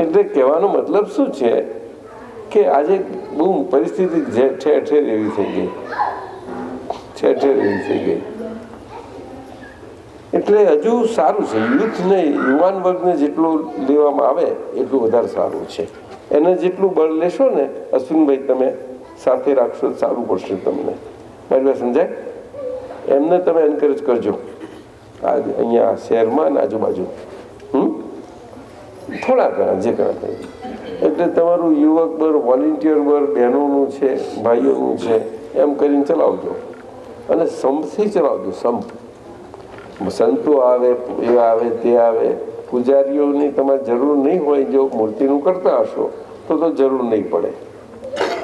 એટલે કહેવાનો મતલબ શું છે કે આજે બહુ પરિસ્થિતિ ઠેર ઠેર એવી થઈ ગઈ, ઠેર ઠેર એવી થઈ ગઈ. એટલે હજુ સારું છે. યુથને, યુવાન વર્ગને જેટલું લેવામાં આવે એટલું વધારે સારું છે. એને જેટલું બળ લેશો ને અશ્વિનભાઈ, તમે સાથે રાખશો સારું પડશે તમને. મારી વાત સમજાય? એમને તમે એન્કરેજ કરજો. અહીંયા શહેરમાં અને આજુબાજુ થોડા ઘણા જે ઘણા થાય. એટલે તમારું યુવક બળ, વોલેન્ટિયર બળ બહેનોનું છે, ભાઈઓનું છે, એમ કરીને ચલાવજો. અને સંપથી ચલાવજો. સંતો આવે, એ આવે, તે આવે. પૂજારીઓની તમારે જરૂર નહીં હોય. જો મૂર્તિનું કરતા હશો તો જરૂર નહીં પડે.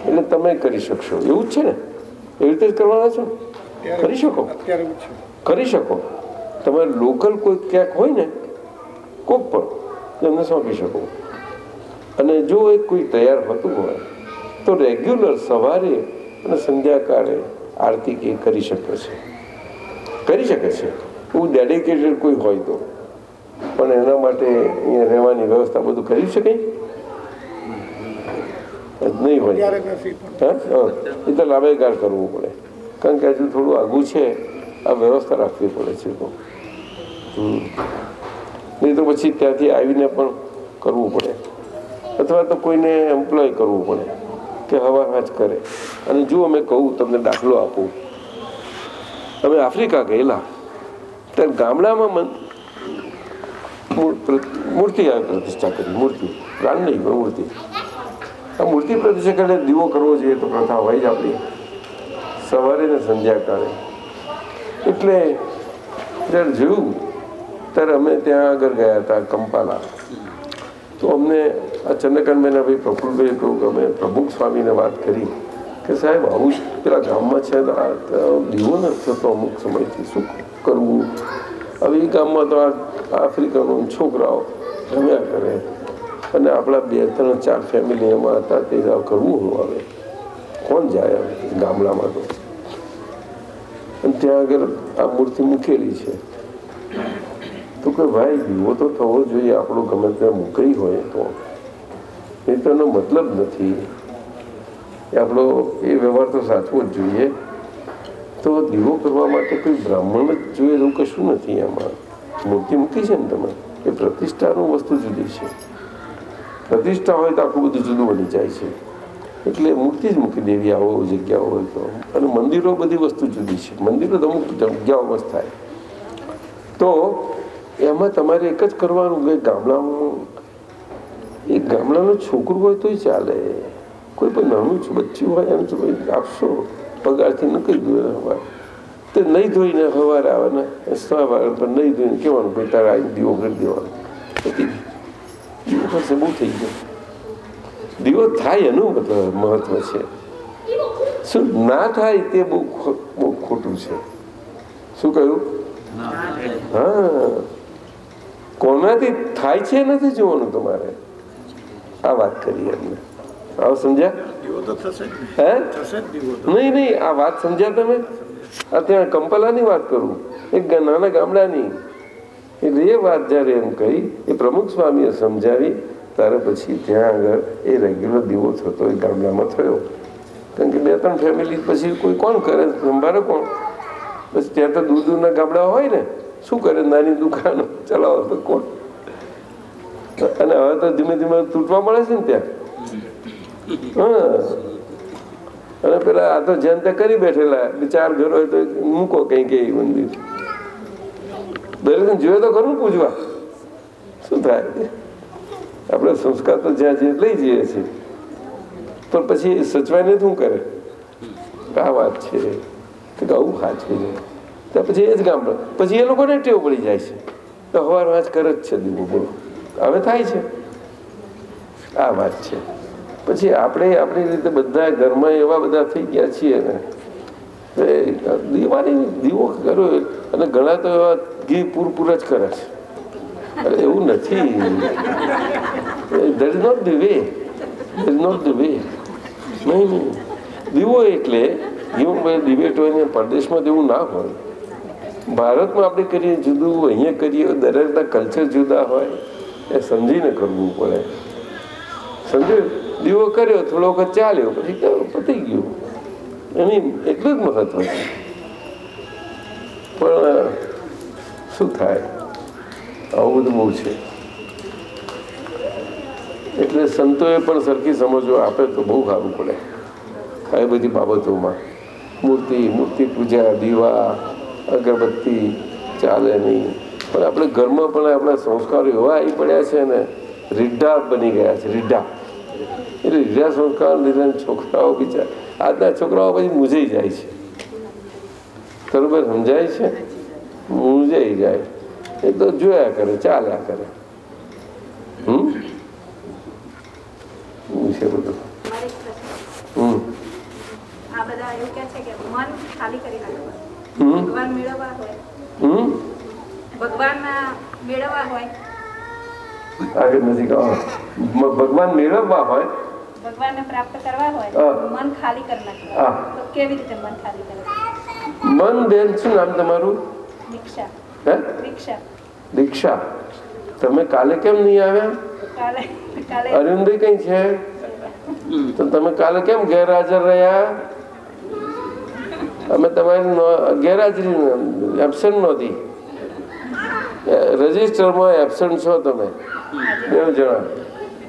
એટલે તમે કરી શકશો. એવું જ છે ને? એવી રીતે જ કરવાના છો. કરી શકો, કરી શકો. તમારે લોકલ કોઈ ક્યાંક હોય ને, કોક પણ એમને સોંપી શકો. અને જો એ કોઈ તૈયાર હોતું હોય તો રેગ્યુલર સવારે અને સંધ્યાકાળે આરતી કે કરી શકે છે. કરી શકે છે. હું ડેડિકેટેડ કોઈ હોય તો. પણ એના માટે અહીંયા રહેવાની વ્યવસ્થા બધું કરી શકે. નહીં હોય. અત્યારે નથી પણ હા, એ તો લાભેગાર કરવું પડે, કારણ કે હજુ થોડું આઘું છે, આ વ્યવસ્થા રાખવી પડે છે. તો નહીં તો પછી ત્યાંથી આવીને પણ કરવું પડે, અથવા તો કોઈને એમ્પ્લોય કરવું પડે કે હવા જ કરે. અને જો અમે કહું, તમને દાખલો આપું, અમે આફ્રિકા ગયેલા ત્યારે ગામડામાં મૂર્તિ પ્રતિષ્ઠા કરી. મૂર્તિ પ્રાણ નહીં પણ મૂર્તિ. આ મૂર્તિ પ્રતિષ્ઠા કરીને દીવો કરવો જોઈએ તો પ્રથા હોય જ આપણી, સવારે ને સંધ્યાકાળે. એટલે જ્યારે જોયું ત્યારે અમે ત્યાં આગળ ગયા હતા કંપાલા. તો અમને આ ચંદ્રકાંતભાઈના ભાઈ પ્રફુલભાઈ કહ્યું કે અમે પ્રમુખ સ્વામીને વાત કરી કે સાહેબ આવું પેલા ગામમાં છે દીવો નથી થતો અમુક સમયથી, શું કરવું? હવે એ ગામમાં તો આ આફ્રિકનો છોકરાઓ રમ્યા કરે અને આપણા 2, 3, 4 ફેમિલી એમાં હતા. તે કરવું હું હવે કોણ જાય ગામડામાં? તો અને ત્યાં આગળ આ મૂર્તિ મૂકેલી છે. તો કે ભાઈ દીવો તો થવો જોઈએ આપણો, ગમે ત્યાં મૂકાઈ હોય તો. એ તો એનો મતલબ નથી, આપણો એ વ્યવહાર તો સાચવો જ જોઈએ. તો દીવો કરવા માટે કોઈ બ્રાહ્મણ જ જોઈએ એવું કશું નથી. એમાં મૂર્તિ મૂકી છે ને તમે, એ પ્રતિષ્ઠાનું વસ્તુ જુદી છે. પ્રતિષ્ઠા હોય તો આખું બધું જુદું બની જાય છે. એટલે મૂર્તિ જ મૂકી દેવી આવો જગ્યાઓ હોય તો. અને મંદિરો બધી વસ્તુ જુદી છે. મંદિરો તો અમુક જગ્યાઓમાં જ થાય. તો એમાં તમારે એક જ કરવાનું કે ગામડામાં એક ગામડાનું છોકરું હોય તોય ચાલે, કોઈ પણ નાનું બચ્ચું હોય એમ આપશો પગારથી ન કહી દો. તો નહીં ધોઈને સવારે આવે ને સવારે પણ નહીં ધોઈને કહેવાનું ભાઈ તારે આવીને દીવો કરી દેવાનો. દીવો પાસે બહુ થઈ ગયો. દીવો થાય એનું મતલબ મહત્વ છે, શું ના થાય તે બહુ ખોટું છે. શું કહ્યું? હા, કોનાથી થાય છે નથી જોવાનું તમારે. આ વાત કરી એમને. આવો સમજ્યા? હે નહીં નહીં, આ વાત સમજ્યા તમે? આ ત્યાં કંપલાની વાત કરું, એક નાના ગામડાની. એટલે એ વાત જયારે એમ કહી એ પ્રમુખ સ્વામીએ સમજાવી ત્યારે પછી ત્યાં આગળ એ રેગ્યુલર દીવો થતો એ ગામડામાં થયો. કારણ કે 2, 3 ફેમિલી પછી કોઈ કોણ કરે, સંભાળે કોણ? બસ ત્યાં તો દૂર દૂરના ગામડા હોય ને, શું કરે? નાની દુકાનો ચલાવો તો કોણ? અને હવે તો ધીમે ધીમે તૂટવા મળે છે ને ત્યાં. હા, અને પેલા આ તો જનતા કરી બેઠેલા 4 ઘર હોય તો મૂકો કઈ કે મંદિર. દરેક જોયે તો ખરું પૂછવા શું થાય? આપણે સંસ્કાર તો જ્યાં જે લઈ જઈએ છીએ, પણ પછી સચવાઈને શું કરે? આ વાત છે કે આવું સાચવી તો પછી એ જ ગામડો, પછી એ લોકોને ટેવ પડી જાય છે તો હવાર વાંચ કરે જ છે દીવો. બોલો હવે થાય છે આ વાત છે. પછી આપણે આપણી રીતે બધા ઘરમાં એવા બધા થઈ ગયા છીએ ને દીવાની દીવો કર્યો. અને ઘણા તો એવા ઘી પૂર જ કરે છે. અરે એવું નથી. That is not the way. That is not the way. નહીં, દીવો એટલે જીવનભાઈ ડિબેટ હોય ને પરદેશમાં એવું ના હોય. ભારતમાં આપણે કરીએ જુદું, અહીંયા કરીએ, દરેકના કલ્ચર જુદા હોય. એ સમજીને કરવું પડે. સમજ્યું? દીવો કર્યો, થોડો વખત ચાલ્યો, પછી પતી ગયું. એની એટલું જ મહત્વ છે. પણ શું થાય? આવું બધું બહુ છે. એટલે સંતોએ પણ સરખી સમજો આપે તો બહુ સારું પડે આ બધી બાબતોમાં. મૂર્તિ પૂજા, દીવા, અગરબત્તી ચાલે નહીં. પણ આપણે ઘરમાં પણ આપણા સંસ્કારો એવા આવી પડ્યા છે ને, રીઢા બની ગયા છે. રીઢા એટલે રીઢા સંસ્કાર લીધે છોકરાઓ બિચાર આજના છોકરાઓ પછી મૂંઝાઈ જાય છે. બરોબર સમજાય છે? મૂંઝાઈ જાય એ તો જોયા કરે, ચાલ્યા કરે. છે બધું. આ બધા એવું કહે છે કે મન ખાલી કરી નાખવાનું. ભગવાન મેળવવા હોય, ભગવાન મેળવવા હોય, આગળ નથી કહો. ભગવાન મેળવવા હોય, ભગવાનને પ્રાપ્ત કરવા હોય, મન ખાલી કરી નાખવાનું. તો કેવી રીતે મન ખાલી કરે? મન બેન શું નામ તમારું? દીક્ષા. હે? દીક્ષા. દીક્ષા. તમે કાલે કેમ નહીં આવ્યા? કાલે અરવિંદભાઈ કઈ છે? તો તમે કાલે કેમ ગેરહાજર રહ્યા? અમે તમારી ગેરહાજરી એબસન્ટ નહોતી, રજિસ્ટરમાં એબસન્ટ છો તમે 2 જણા.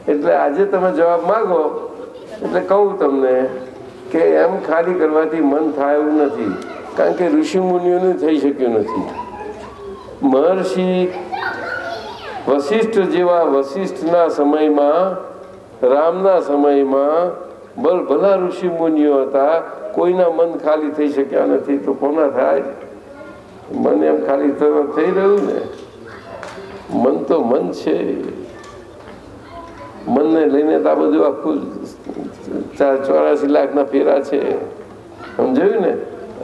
એટલે આજે તમે જવાબ માંગો એટલે કહું તમને કે એમ ખાલી કરવાથી મન થાય એવું નથી, કારણ કે ઋષિ મુનિઓનું થઈ શક્યું નથી. મહર્ષિ વશિષ્ઠ જેવા વશિષ્ઠના સમયમાં, રામના સમયમાં ભલા ઋષિ મુનિઓ હતા, કોઈના મન ખાલી થઈ શક્યા નથી. તો કોના થાય? મન એમ ખાલી થઈ રહ્યું ને? મન તો મન છે. મનને લઈને તો આ બધું આખું 84 લાખના ફેરા છે, સમજાયું ને?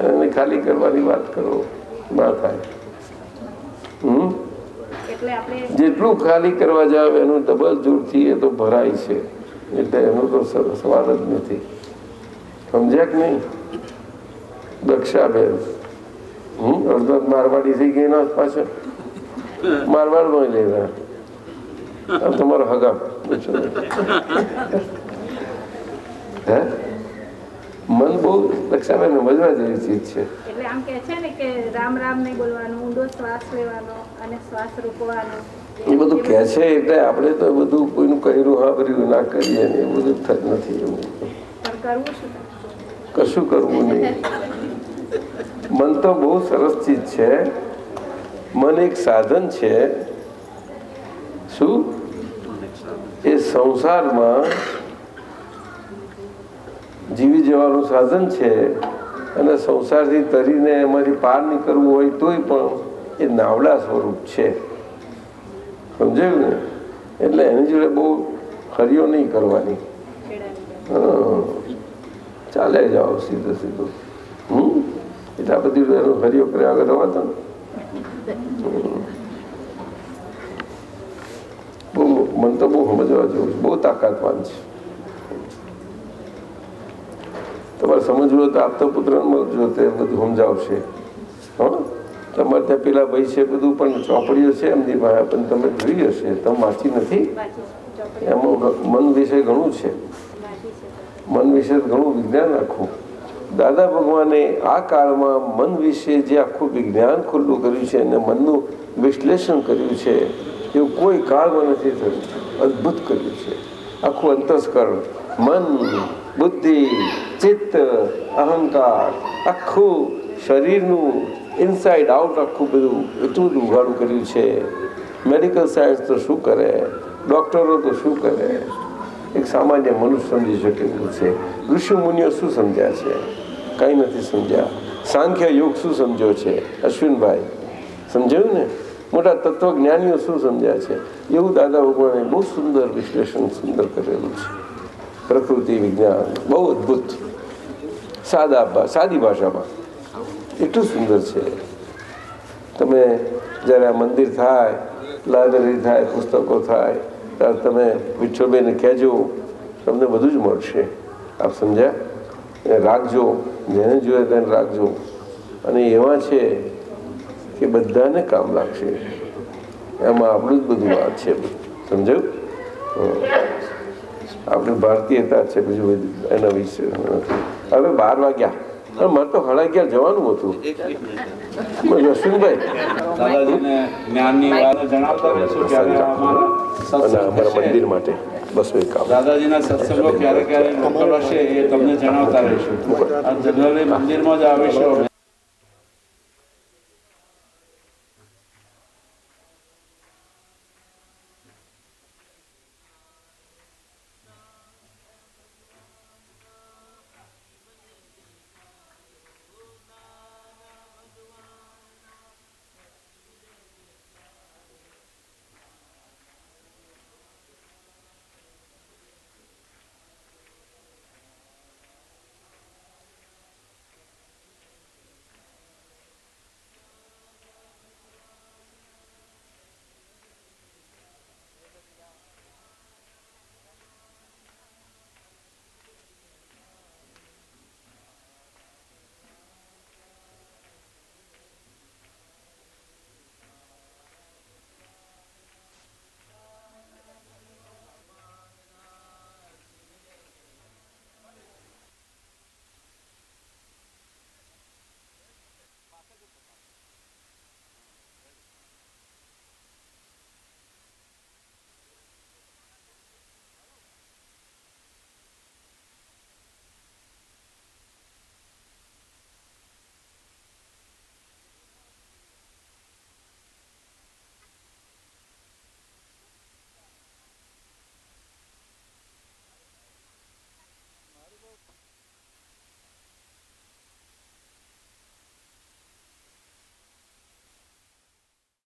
એને ખાલી કરવાની વાત કરો, ના થાય. જેટલું ખાલી કરવા જાવ એનું ડબલ જોરથી એ તો ભરાય છે, એટલે એનો તો સવાલ જ નથી. સમજ્યા કે નહીં? દક્ષાબેન અડધો મારવાડી થઈ ગઈ ના પાછળ મારવાડમાં લેવા તમારો હગા હે મન બહુ દક્ષાબેન મજવા જેવી ચીજ છે. એટલે આમ કે છે ને કે રામ રામ નહીં બોલવાનું, ઊંડો શ્વાસ લેવાનો અને શ્વાસ રોકવાનો, એ બધું કહે છે. એટલે આપણે તો બધું કોઈનું કર્યું હાબર્યું ના કરીએ ને એ બધું થત નથી. એવું કશું કરવું નહીં. મન તો બહુ સરસ ચીજ છે. મન એક સાધન છે. શું? એ સંસારમાં જીવી જવાનું સાધન છે, અને સંસારથી તરીને એમાંથી પાર નીકળવું હોય તોય પણ એ નાવડા સ્વરૂપ છે. સમજાયું ને? એટલે એની જોડે બહુ હરિયો નહીં કરવાની. ચાલે જાઓ સીધું સીધું. એટલા બધી હરિયો કર્યા આગળ રવાતો ને. બહુ મન તો બહુ સમજવા જેવું છે, બહુ તાકાતવાન છે. તમારે સમજવું હોય તો આપતા પુત્ર મળજો, તે બધું સમજાવશે. હા, તમારે ત્યાં પેલા ભાઈ છે બધું પણ ચોપડીઓ છે એમની પાસે, પણ તમે જોઈ હશે, તમે વાંચી નથી? એમાં મન વિશે ઘણું છે. મન વિશે ઘણું વિજ્ઞાન આખું. દાદા ભગવાને આ કાળમાં મન વિશે જે આખું વિજ્ઞાન ખુલ્લું કર્યું છે અને મનનું વિશ્લેષણ કર્યું છે એવું કોઈ કાળમાં નથી થયું. અદ્ભુત કર્યું છે. આખું અંતસ્કરણ, મન, બુદ્ધિ, ચિત્ત, અહંકાર, આખું શરીરનું ઇનસાઇડ આઉટ આખું બધું એટલું બધું ઉઘાડું કર્યું છે. મેડિકલ સાયન્સ તો શું કરે, ડૉક્ટરો તો શું કરે, એક સામાન્ય મનુષ્ય સમજી શકે એવું છે. ઋષિ મુનિઓ શું સમજ્યા છે? કંઈ નથી સમજ્યા. સાંખ્ય યોગ શું સમજ્યો છે? અશ્વિનભાઈ સમજાયું ને? મોટા તત્વજ્ઞાનીઓ શું સમજ્યા છે? એવું દાદા ભગવાને બહુ સુંદર વિશ્લેષણ સુંદર કરેલું છે. પ્રકૃતિ વિજ્ઞાન બહુ અદ્ભુત, સાદી ભાષામાં એટલું સુંદર છે. તમે જ્યારે આ મંદિર થાય, લાઇબ્રેરી થાય, પુસ્તકો થાય, ત્યારે તમે વિઠ્ઠલભાઈને કહેજો, તમને બધું જ મળશે. આપ સમજ્યા? રાખજો, જેને જોઈએ તેને રાખજો. અને એવા છે કે બધાને કામ લાગશે. એમાં આપણું જ બધું વાત છે. સમજાયું? આપણે ભારતીયતા છે, બીજું બધું એના વિશે નથી. હવે 12 વાગ્યા, મારે તો 11:30 જવાનું હતું. અશ્વિનભાઈ અમારા મંદિર માટે બસ એક કામ. દાદાજીના સત્સંગો ક્યારે ક્યારે લોકલ હશે એ તમને જણાવતા રહીશું. જનરલી મંદિરમાં જ આવીશું અમે.